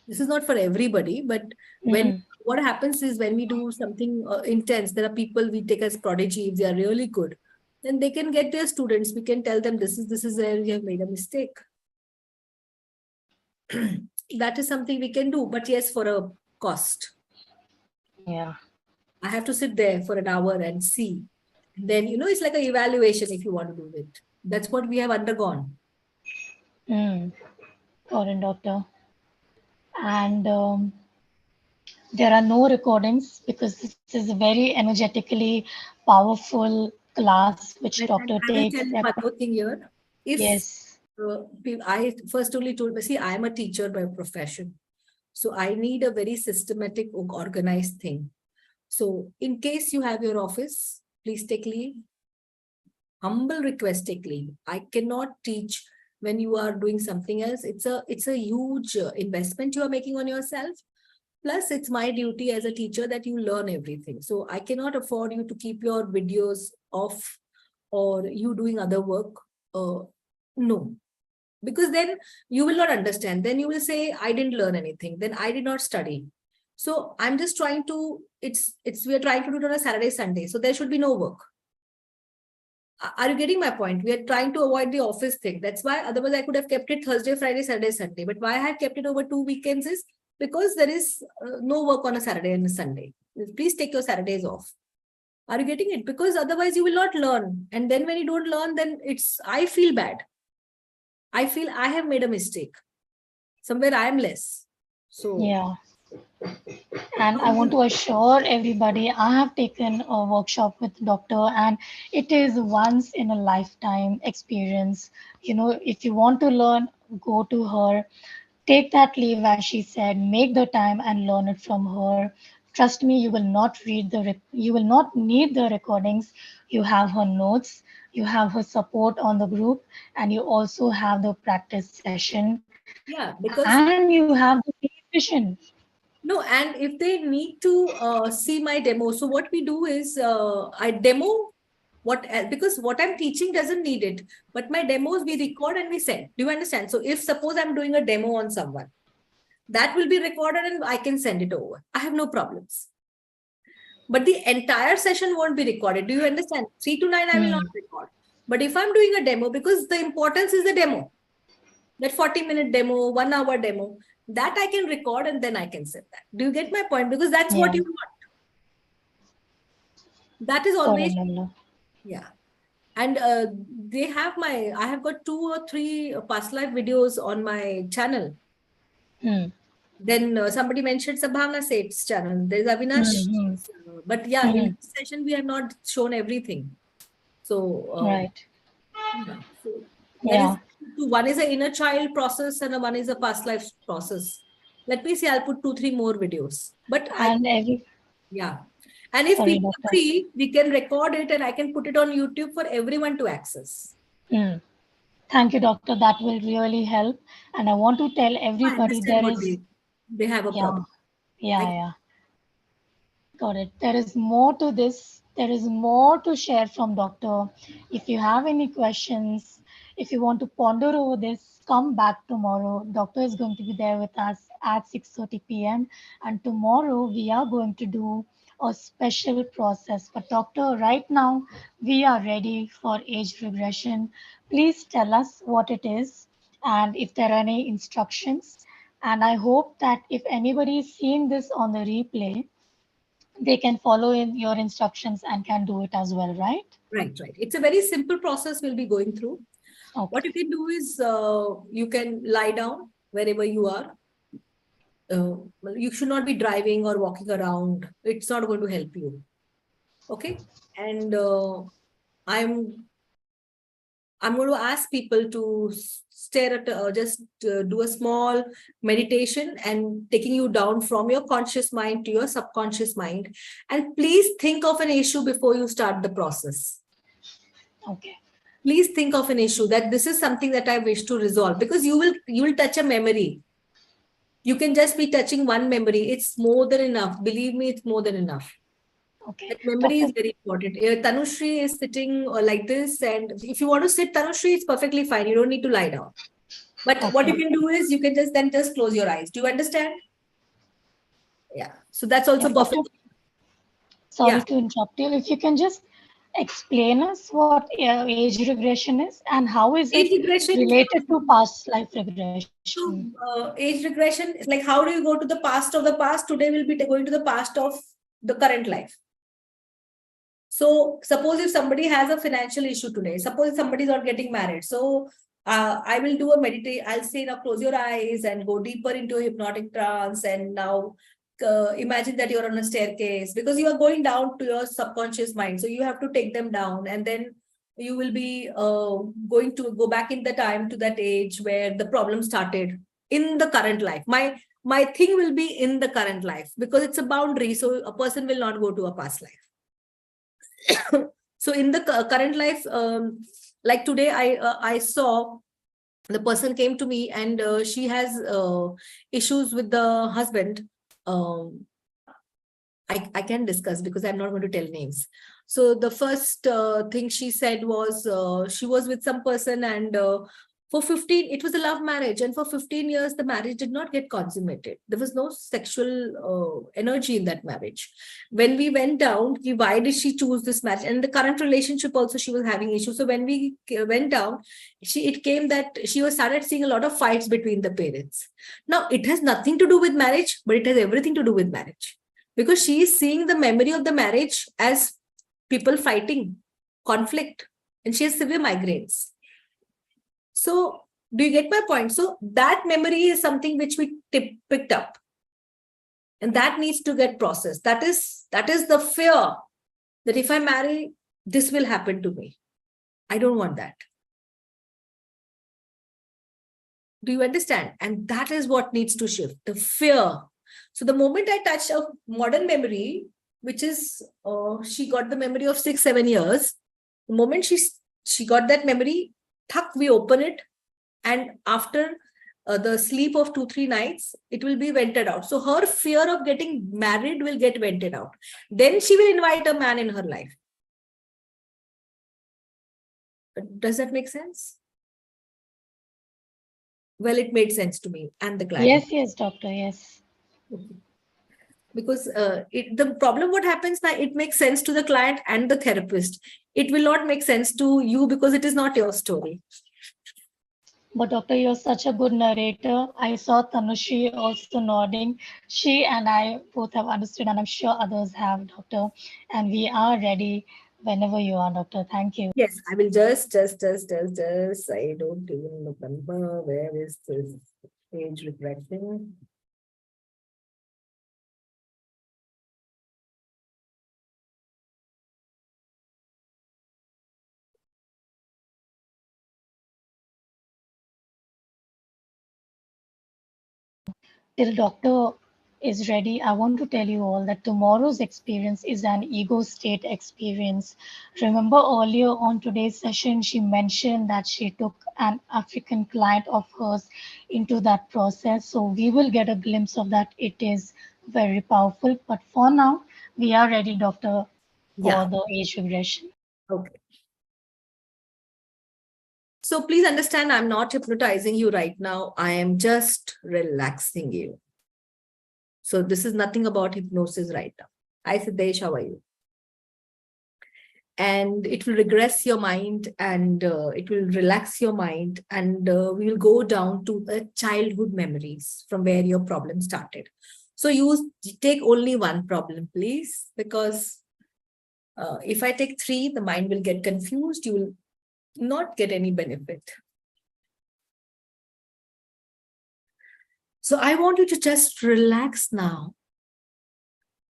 this is not for everybody, but Hmm. what happens is when we do something intense, there are people we take as prodigy, if they are really good, then they can get their students. We can tell them this is where you have made a mistake. That is something we can do, but yes, for a cost. Yeah. I have to sit there for an hour and see. And then, it's like an evaluation if you want to do it. That's what we have undergone. Mm. Foreign doctor. And there are no recordings because this is a very energetically powerful class which doctor I will takes. tell you one more thing here. If Yes. I first only told, see, I am a teacher by profession. So I need a very systematic, organized thing. So in case you have your office, please take leave. humble request, take leave. I cannot teach when you are doing something else. It's a huge investment you are making on yourself. Plus, it's my duty as a teacher that you learn everything. So I cannot afford you to keep your videos off or you doing other work. No, because then you will not understand. Then you will say, I didn't learn anything. Then I did not study. So I'm just trying to, we are trying to do it on a Saturday, Sunday. So there should be no work. Are you getting my point? We are trying to avoid the office thing. That's why otherwise I could have kept it Thursday, Friday, Saturday, Sunday. But why I have kept it over 2 weekends is because there is no work on a Saturday and a Sunday. Please take your Saturdays off. Are you getting it? Because otherwise you will not learn. And then when you don't learn, then I feel bad. I feel I have made a mistake. Somewhere I am less. So yeah. And I want to assure everybody, I have taken a workshop with doctor, and it is once in a lifetime experience. You know, if you want to learn, go to her, take that leave, as she said, make the time and learn it from her. Trust me, you will not need the recordings. You have her notes, you have her support on the group, and you also have the practice session, yeah, and because you have the vision. no, and if they need to see my demo, so what we do is I demo because what I'm teaching doesn't need it, but my demos we record and we send. Do you understand? So if suppose I'm doing a demo on someone, that will be recorded and I can send it over. I have no problems. But the entire session won't be recorded. Do you understand? 3 to 9, I will not record. But if I'm doing a demo, because the importance is the demo, that 40-minute demo, 1 hour demo, that I can record and then I can send that. Do you get my point? Because that's what Yeah, you want. That is got it, always, Lalla. yeah. And I have got 2 or 3 past life videos on my channel. Hmm. Then somebody mentioned Sabhavna Seth's channel. There's Avinash. Hmm. But yeah, in Hmm. this session, we have not shown everything. So, Right. yeah. So there is Yeah. one is an inner child process and one is a past life process. Let me see, I'll put 2, 3 more videos. But And every, yeah. And if sorry, people doctor. agree, we can record it and I can put it on YouTube for everyone to access. Hmm. Thank you, doctor. That will really help. And I want to tell I everybody understand there what is, they have a yeah, problem. yeah, I, yeah. Got it. There is more to this. There is more to share from doctor. If you have any questions, if you want to ponder over this, come back tomorrow. Doctor is going to be there with us at 6:30 p.m. And tomorrow we are going to do a special process. But doctor, right now we are ready for age regression. Please tell us what it is and if there are any instructions. And I hope that if anybody is seeing this on the replay, they can follow in your instructions and can do it as well, right? right. It's a very simple process we'll be going through. What you Okay. can do is you can lie down wherever you are. You should not be driving or walking around. It's not going to help you. Okay. And I'm I'm going to ask people to stare at just do a small meditation and taking you down from your conscious mind to your subconscious mind. And please think of an issue before you start the process. Okay. Please think of an issue that this is something that I wish to resolve, because you will touch a memory. You can just be touching one memory. It's more than enough. Believe me, it's more than enough. Okay. That memory Doctor. is very important. Tanushree is sitting like this, and if you want to sit, Tanushree, it's perfectly fine. You don't need to lie down. But what you Okay. can do is you can just close your eyes. Do you understand? Yeah. So that's Yeah. also Doctor, perfect. sorry Yeah. to interrupt you. If you can just explain us what age regression is and how is it Age regression. related to past life regression? So age regression is like, how do you go to the past of the past? Today we'll be going to the past of the current life. So suppose if somebody has a financial issue today, suppose if somebody is not getting married. So I will do a meditation. I'll say, now close your eyes and go deeper into a hypnotic trance. And now imagine that you're on a staircase, because you are going down to your subconscious mind. So you have to take them down, and then you will be going to go back in the time to that age where the problem started in the current life. My thing will be in the current life, because it's a boundary. So a person will not go to a past life. So in the current life, like today, I saw the person came to me, and she has issues with the husband. I can discuss because I'm not going to tell names. So the first thing she said was she was with some person, and for 15, it was a love marriage. And for 15 years, the marriage did not get consummated. There was no sexual energy in that marriage. When we went down, why did she choose this marriage? And the current relationship also, she was having issues. So when we went down, it came that she was started seeing a lot of fights between the parents. Now, it has nothing to do with marriage, but it has everything to do with marriage. Because she is seeing the memory of the marriage as people fighting, conflict, and she has severe migraines. So, do you get my point? So, that memory is something which we picked up, and that needs to get processed. That is the fear that if I marry, this will happen to me. I don't want that. Do you understand? And that is what needs to shift, the fear. So the moment I touch a modern memory, which is, she got the memory of 6-7 years, the moment she got that memory, we open it, and after the sleep of 2-3 nights, it will be vented out. So her fear of getting married will get vented out. Then she will invite a man in her life. Does that make sense? Well, it made sense to me and the client. Yes, doctor, yes. Because the problem, what happens now, it makes sense to the client and the therapist. It will not make sense to you because it is not your story. But doctor, you're such a good narrator. I saw Tanushi also nodding. She and I both have understood, and I'm sure others have, doctor. And we are ready whenever you are, doctor. Thank you. Yes, I will just. I don't even remember where is this page reflection. Till doctor is ready, I want to tell you all that tomorrow's experience is an ego state experience. Remember earlier on today's session, she mentioned that she took an African client of hers into that process. So we will get a glimpse of that. It is very powerful. But for now, we are ready, doctor, for Yeah. the age regression. Okay. So please understand, I'm not hypnotizing you right now. I am just relaxing you. So this is nothing about hypnosis right now. Hi, Siddesh, how are you? And it will regress your mind, and it will relax your mind, and we will go down to the childhood memories from where your problem started. So you take only one problem, please, because if I take 3, the mind will get confused. You will not get any benefit. So I want you to just relax now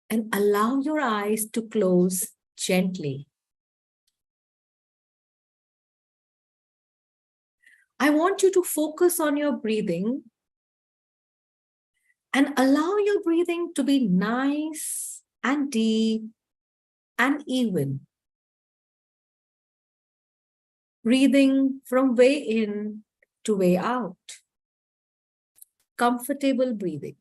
and allow your eyes to close gently. I want you to focus on your breathing and allow your breathing to be nice and deep and even. Breathing from way in to way out. Comfortable breathing.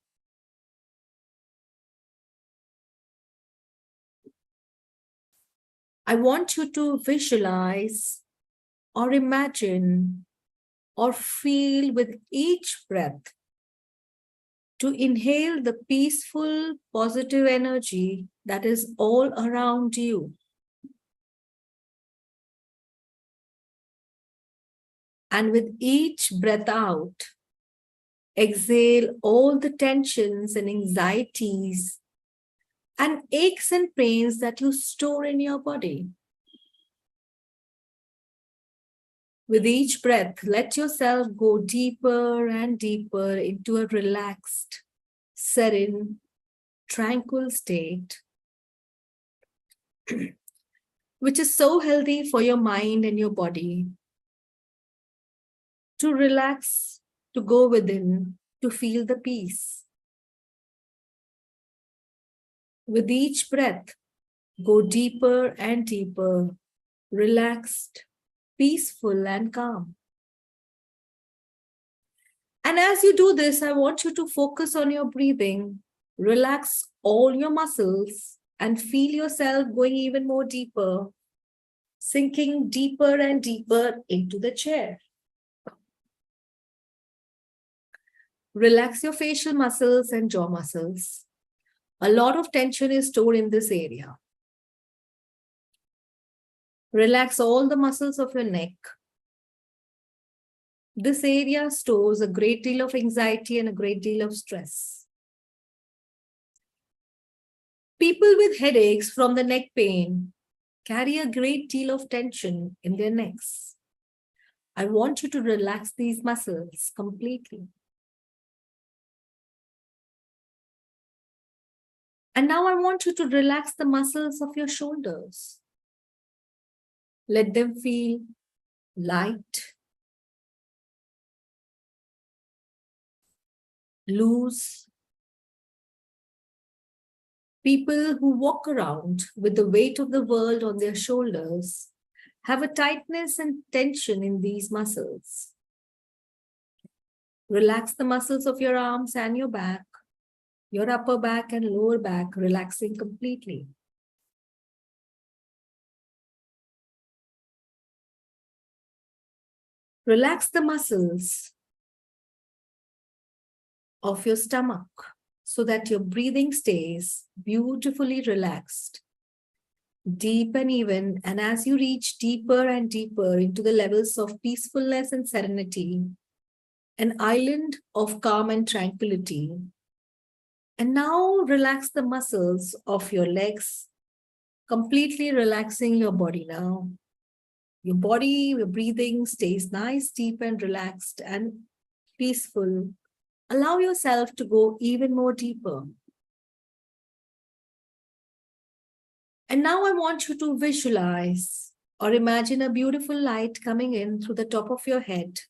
I want you to visualize or imagine or feel with each breath to inhale the peaceful, positive energy that is all around you. And with each breath out, exhale all the tensions and anxieties and aches and pains that you store in your body. With each breath, let yourself go deeper and deeper into a relaxed, serene, tranquil state, which is so healthy for your mind and your body. To relax, to go within, to feel the peace. With each breath, go deeper and deeper relaxed, peaceful, and calm. And as you do this, I want you to focus on your breathing, relax all your muscles, and feel yourself going even more deeper, sinking deeper and deeper into the chair. Relax your facial muscles and jaw muscles. A lot of tension is stored in this area. Relax all the muscles of your neck. This area stores a great deal of anxiety and a great deal of stress. People with headaches from the neck pain carry a great deal of tension in their necks. I want you to relax these muscles completely. And now I want you to relax the muscles of your shoulders. Let them feel light, loose. People who walk around with the weight of the world on their shoulders have a tightness and tension in these muscles. Relax the muscles of your arms and your back, your upper back and lower back, relaxing completely. Relax the muscles of your stomach so that your breathing stays beautifully relaxed, deep and even. And as you reach deeper and deeper into the levels of peacefulness and serenity, an island of calm and tranquility. And now relax the muscles of your legs, completely relaxing your body now. Your body, your breathing stays nice, deep and relaxed and peaceful. Allow yourself to go even more deeper. And now I want you to visualize or imagine a beautiful light coming in through the top of your head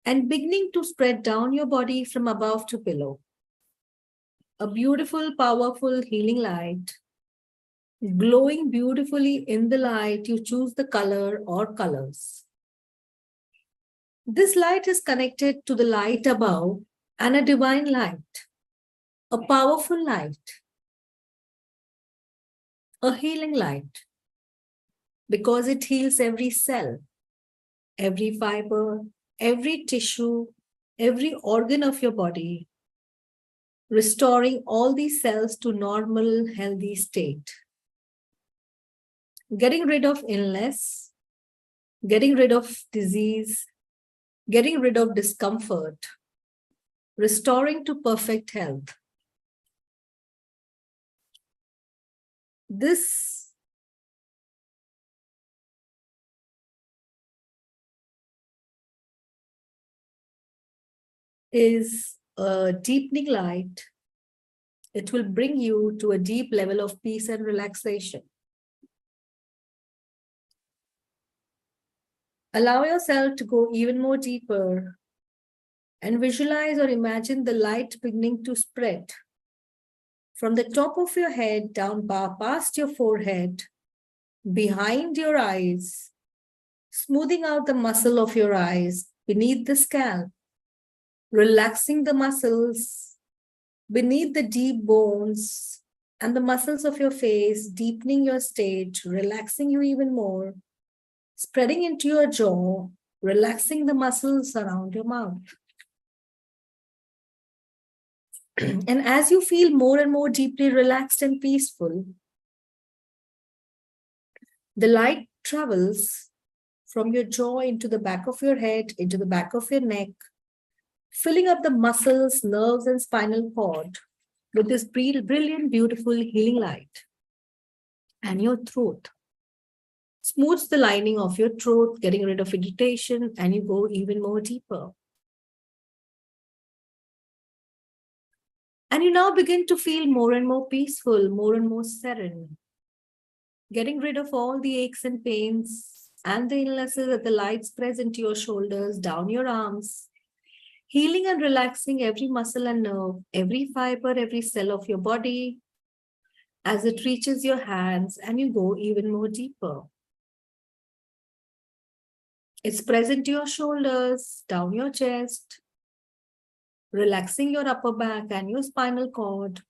and beginning to spread down your body from above to below. A beautiful, powerful, healing light, glowing beautifully in the light. You choose the color or colors. This light is connected to the light above and a divine light, a powerful light, a healing light, because it heals every cell, every fiber, every tissue, every organ of your body, restoring all these cells to normal, healthy state. Getting rid of illness, getting rid of disease, getting rid of discomfort, restoring to perfect health. This is a deepening light. It will bring you to a deep level of peace and relaxation. Allow yourself to go even more deeper and visualize or imagine the light beginning to spread from the top of your head down past your forehead, behind your eyes, smoothing out the muscle of your eyes beneath the scalp, relaxing the muscles beneath the deep bones and the muscles of your face, deepening your state, relaxing you even more, spreading into your jaw, relaxing the muscles around your mouth. And as you feel more and more deeply relaxed and peaceful, the light travels from your jaw into the back of your head, into the back of your neck, filling up the muscles, nerves, and spinal cord with this brilliant, beautiful healing light. And your throat. Smooths the lining of your throat, getting rid of irritation, and you go even more deeper. And you now begin to feel more and more peaceful, more and more serene, getting rid of all the aches and pains and the illnesses that the light spreads into your shoulders, down your arms, healing and relaxing every muscle and nerve, every fiber, every cell of your body as it reaches your hands and you go even more deeper. It's present to your shoulders, down your chest, relaxing your upper back and your spinal cord.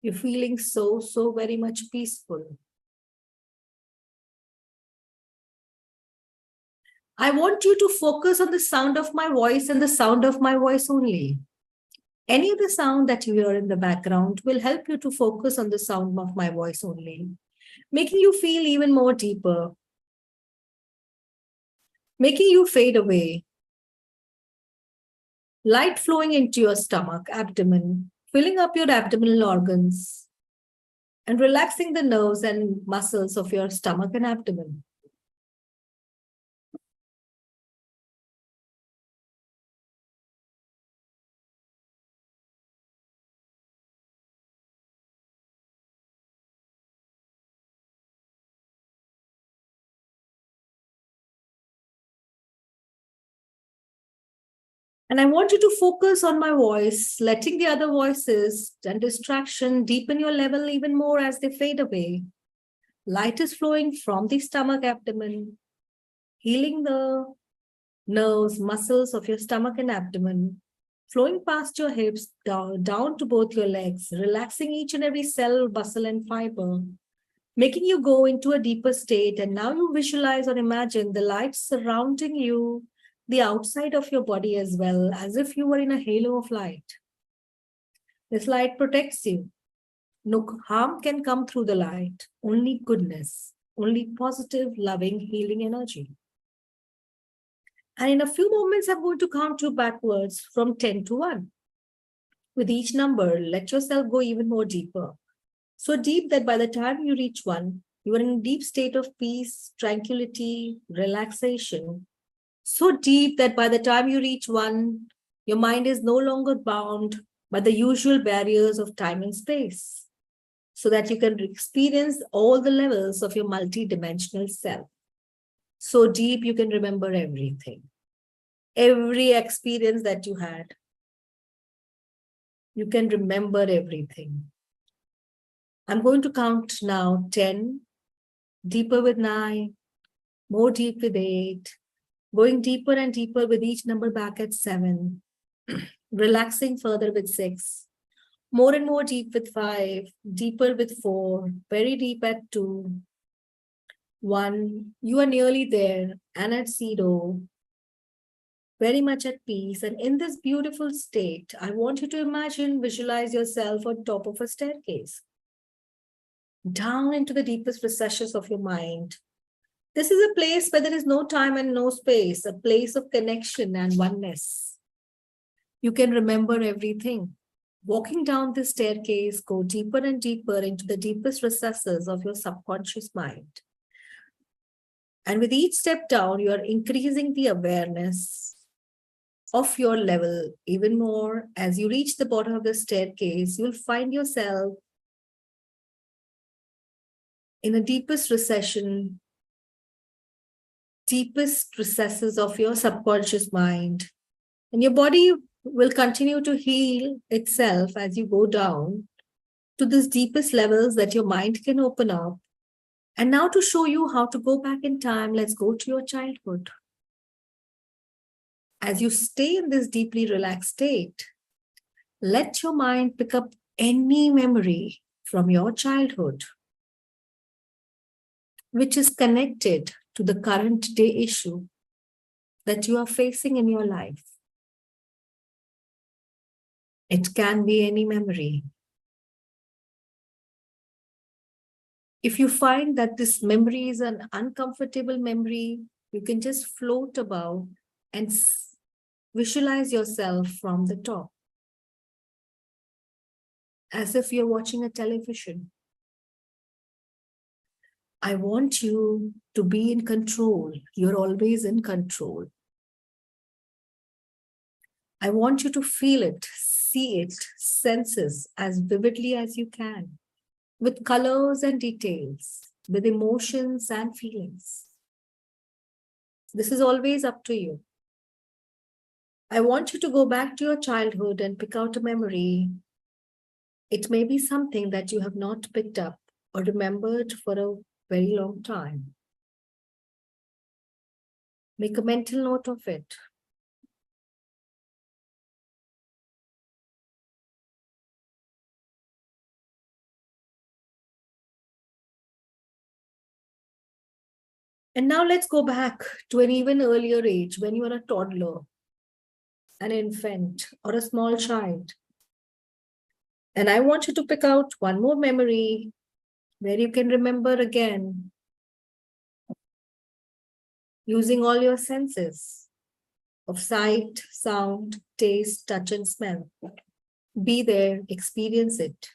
You're feeling so very much peaceful. I want you to focus on the sound of my voice and the sound of my voice only. Any of the sound that you hear in the background will help you to focus on the sound of my voice only, making you feel even more deeper, making you fade away. Light flowing into your stomach, abdomen, filling up your abdominal organs, and relaxing the nerves and muscles of your stomach and abdomen. And I want you to focus on my voice, letting the other voices and distraction deepen your level even more as they fade away. Light is flowing from the stomach, abdomen, healing the nerves, muscles of your stomach and abdomen, flowing past your hips, down to both your legs, relaxing each and every cell, muscle, and fiber, making you go into a deeper state. And now you visualize or imagine the light surrounding you, the outside of your body as well, as if you were in a halo of light. This light protects you. No harm can come through the light, only goodness, only positive, loving, healing energy. And in a few moments, I'm going to count you backwards from 10 to 1. With each number, let yourself go even more deeper. So deep that by the time you reach 1, you are in a deep state of peace, tranquility, relaxation. So deep that by the time you reach 1, your mind is no longer bound by the usual barriers of time and space, so that you can experience all the levels of your multidimensional self. So deep you can remember everything. Every experience that you had, you can remember everything. I'm going to count now 10, deeper with 9, more deep with 8, going deeper and deeper with each number back at 7, relaxing further with 6, more and more deep with 5, deeper with 4, very deep at 2, 1, you are nearly there, and at 0, very much at peace. And in this beautiful state, I want you to imagine, visualize yourself on top of a staircase, down into the deepest recesses of your mind. This is a place where there is no time and no space, a place of connection and oneness. You can remember everything. Walking down this staircase, go deeper and deeper into the deepest recesses of your subconscious mind. And with each step down, you are increasing the awareness of your level even more. As you reach the bottom of the staircase, you'll find yourself in the deepest recesses of your subconscious mind. And your body will continue to heal itself as you go down to these deepest levels that your mind can open up. And now, to show you how to go back in time, let's go to your childhood. As you stay in this deeply relaxed state, let your mind pick up any memory from your childhood which is connected to the current day issue that you are facing in your life. It can be any memory. If you find that this memory is an uncomfortable memory, you can just float above and visualize yourself from the top, as if you're watching a television. I want you to be in control. You're always in control. I want you to feel it, see it, sense it as vividly as you can, with colors and details, with emotions and feelings. This is always up to you. I want you to go back to your childhood and pick out a memory. It may be something that you have not picked up or remembered for a very long time. Make a mental note of it. And now let's go back to an even earlier age when you are a toddler, an infant, or a small child. And I want you to pick out one more memory where you can remember again using all your senses of sight, sound, taste, touch, and smell. Be there, experience it.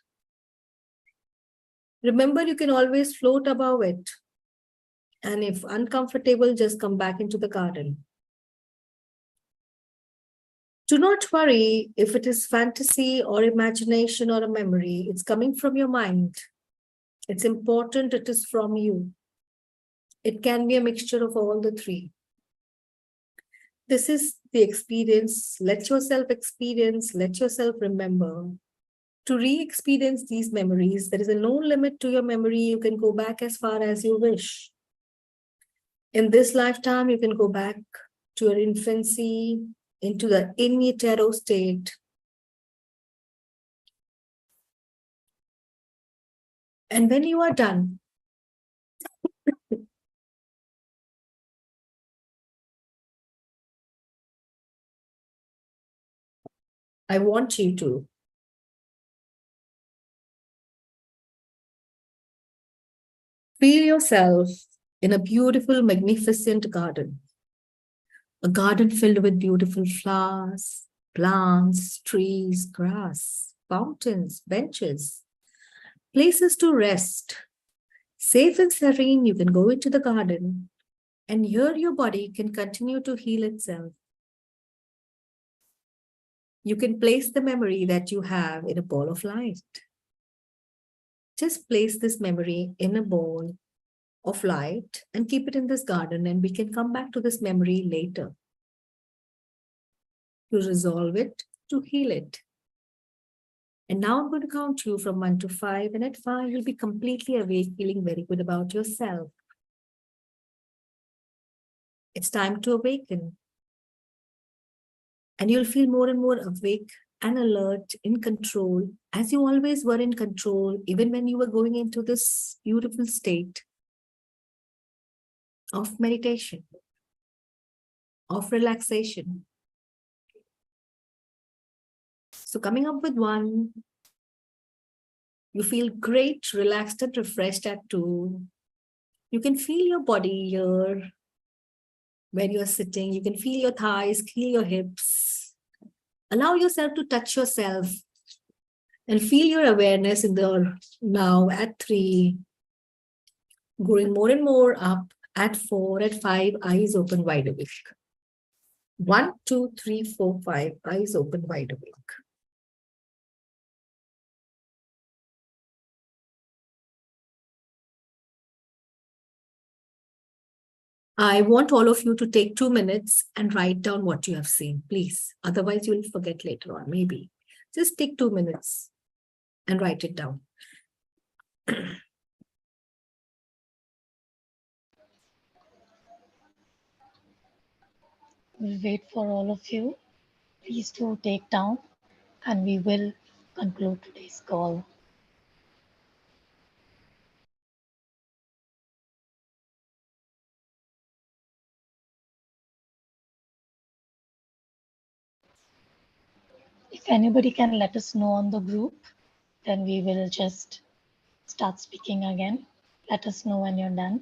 Remember, you can always float above it. And if uncomfortable, just come back into the garden. Do not worry if it is fantasy or imagination or a memory. It's coming from your mind. It's important it is from you. It can be a mixture of all the three. This is the experience. Let yourself experience, let yourself remember. To re-experience these memories, there is a no limit to your memory. You can go back as far as you wish. In this lifetime, you can go back to your infancy, into the in utero state. And when you are done, I want you to feel yourself in a beautiful, magnificent garden. A garden filled with beautiful flowers, plants, trees, grass, fountains, benches, places to rest. Safe and serene, you can go into the garden, and here your body can continue to heal itself. You can place the memory that you have in a ball of light. Just place this memory in a ball of light and keep it in this garden, and we can come back to this memory later to resolve it, to heal it. And now I'm going to count you from 1 to 5, and at 5, you'll be completely awake, feeling very good about yourself. It's time to awaken. And you'll feel more and more awake and alert, in control, as you always were in control, even when you were going into this beautiful state of meditation, of relaxation. So coming up with 1, you feel great, relaxed and refreshed at 2. You can feel your body here where you're sitting. You can feel your thighs, feel your hips. Allow yourself to touch yourself and feel your awareness in the now at 3. Going more and more up at 4, at 5, eyes open wide awake. 1, 2, 3, 4, 5, eyes open wide awake. I want all of you to take 2 minutes and write down what you have seen, please. Otherwise, you'll forget later on, maybe. Just take 2 minutes and write it down. We'll wait for all of you. Please do take down, and we will conclude today's call. If anybody can let us know on the group, then we will just start speaking again. Let us know when you're done.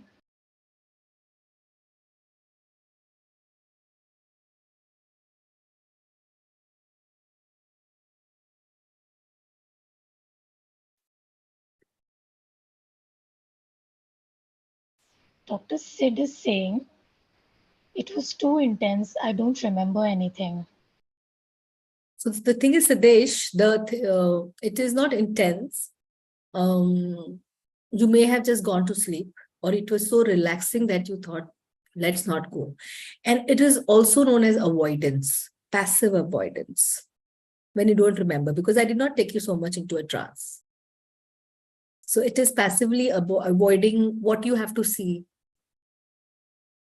Dr. Sid is saying, it was too intense. I don't remember anything. So the thing is, Sadesh, it is not intense. You may have just gone to sleep, or it was so relaxing that you thought, let's not go. And it is also known as avoidance, passive avoidance, when you don't remember, because I did not take you so much into a trance. So it is passively avoiding what you have to see.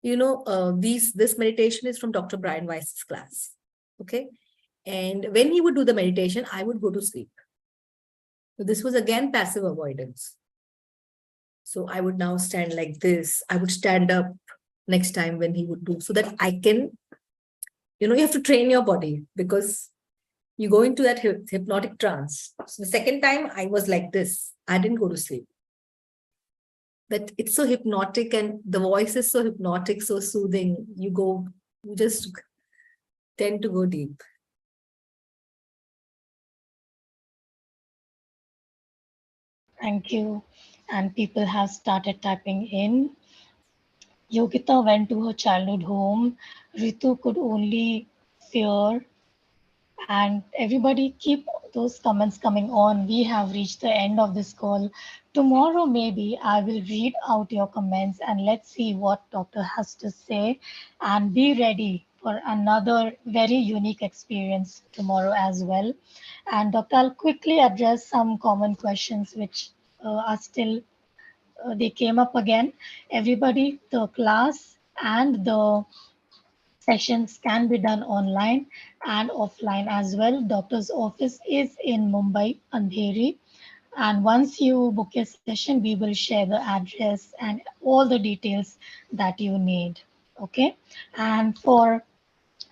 This meditation is from Dr. Brian Weiss's class. Okay. And when he would do the meditation, I would go to sleep. So this was again passive avoidance. So I would now stand like this. I would stand up next time when he would do, so that I can, you have to train your body, because you go into that hypnotic trance. So the second time I was like this, I didn't go to sleep. But it's so hypnotic, and the voice is so hypnotic, so soothing. You just tend to go deep. Thank you. And people have started typing in. Yogita went to her childhood home. Ritu could only fear. And everybody keep those comments coming on. We have reached the end of this call. Tomorrow, maybe I will read out your comments and let's see what doctor has to say, and be ready for another very unique experience tomorrow as well. And doctor, I'll quickly address some common questions which are still they came up again. Everybody, the class and the sessions can be done online and offline as well. Doctor's office is in Mumbai, Andheri. And once you book a session, we will share the address and all the details that you need. Okay. And for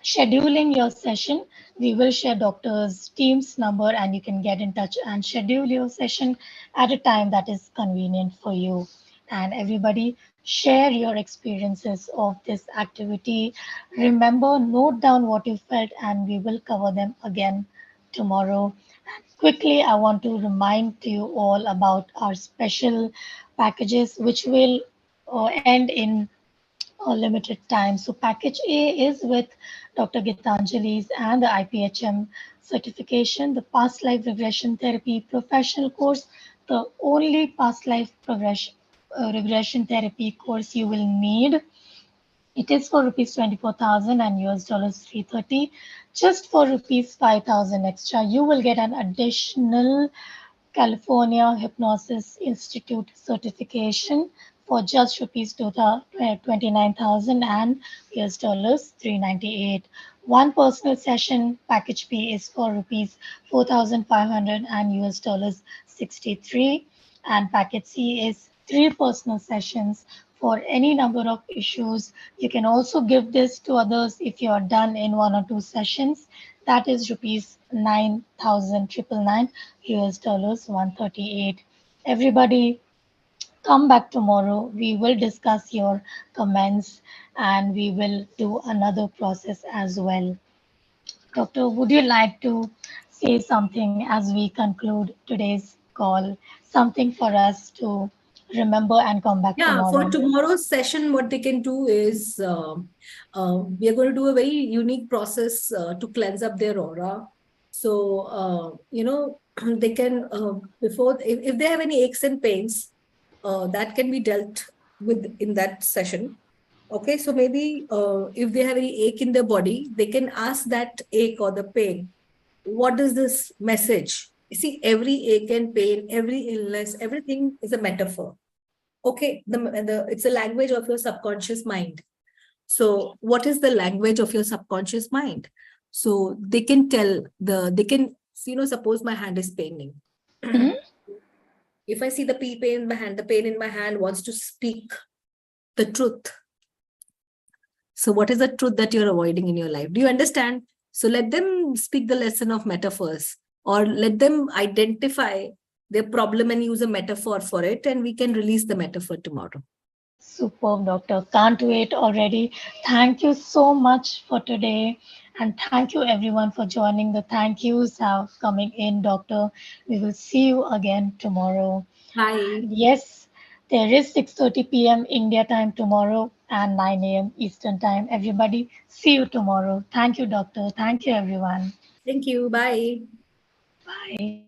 scheduling your session, we will share doctor's team's number and you can get in touch and schedule your session at a time that is convenient for you. And everybody, share your experiences of this activity. Remember, note down what you felt and we will cover them again tomorrow. Quickly, I want to remind you all about our special packages, which will end in a limited time. So package A is with Dr. Geetanjali's and the IPHM certification, the Past Life Regression Therapy professional course, the only past life regression therapy course you will need. It is for rupees 24,000 and US dollars 330. Just for rupees 5,000 extra, you will get an additional California Hypnosis Institute certification for just rupees 29,000 and US dollars 398. One personal session package B is for rupees 4,500 and US dollars 63. And package C is three personal sessions for any number of issues. You can also give this to others if you are done in one or two sessions. That is rupees 9,999 US dollars 138. Everybody, come back tomorrow. We will discuss your comments and we will do another process as well. Doctor, would you like to say something as we conclude today's call? Something for us to remember and come back Yeah, for tomorrow. tomorrow's session, what they can do is we are going to do a very unique process to cleanse up their aura. So, they can, if they have any aches and pains, that can be dealt with in that session. Okay, so maybe if they have any ache in their body, they can ask that ache or the pain, what is this message? You see, every ache and pain, every illness, everything is a metaphor. Okay, it's a language of your subconscious mind. So what is the language of your subconscious mind? So they can suppose my hand is paining. Mhm. If I see the pain in my hand, the pain in my hand wants to speak the truth. So what is the truth that you're avoiding in your life? Do you understand? So let them speak the lesson of metaphors, or let them identify their problem and use a metaphor for it, and we can release the metaphor tomorrow. Superb, doctor. Can't wait already. Thank you so much for today. And thank you everyone for joining. The thank yous are coming in, doctor. We will see you again tomorrow. Bye. Yes, there is 6:30 p.m. India time tomorrow and 9 a.m. Eastern time. Everybody, see you tomorrow. Thank you, doctor. Thank you, everyone. Thank you. Bye. Bye.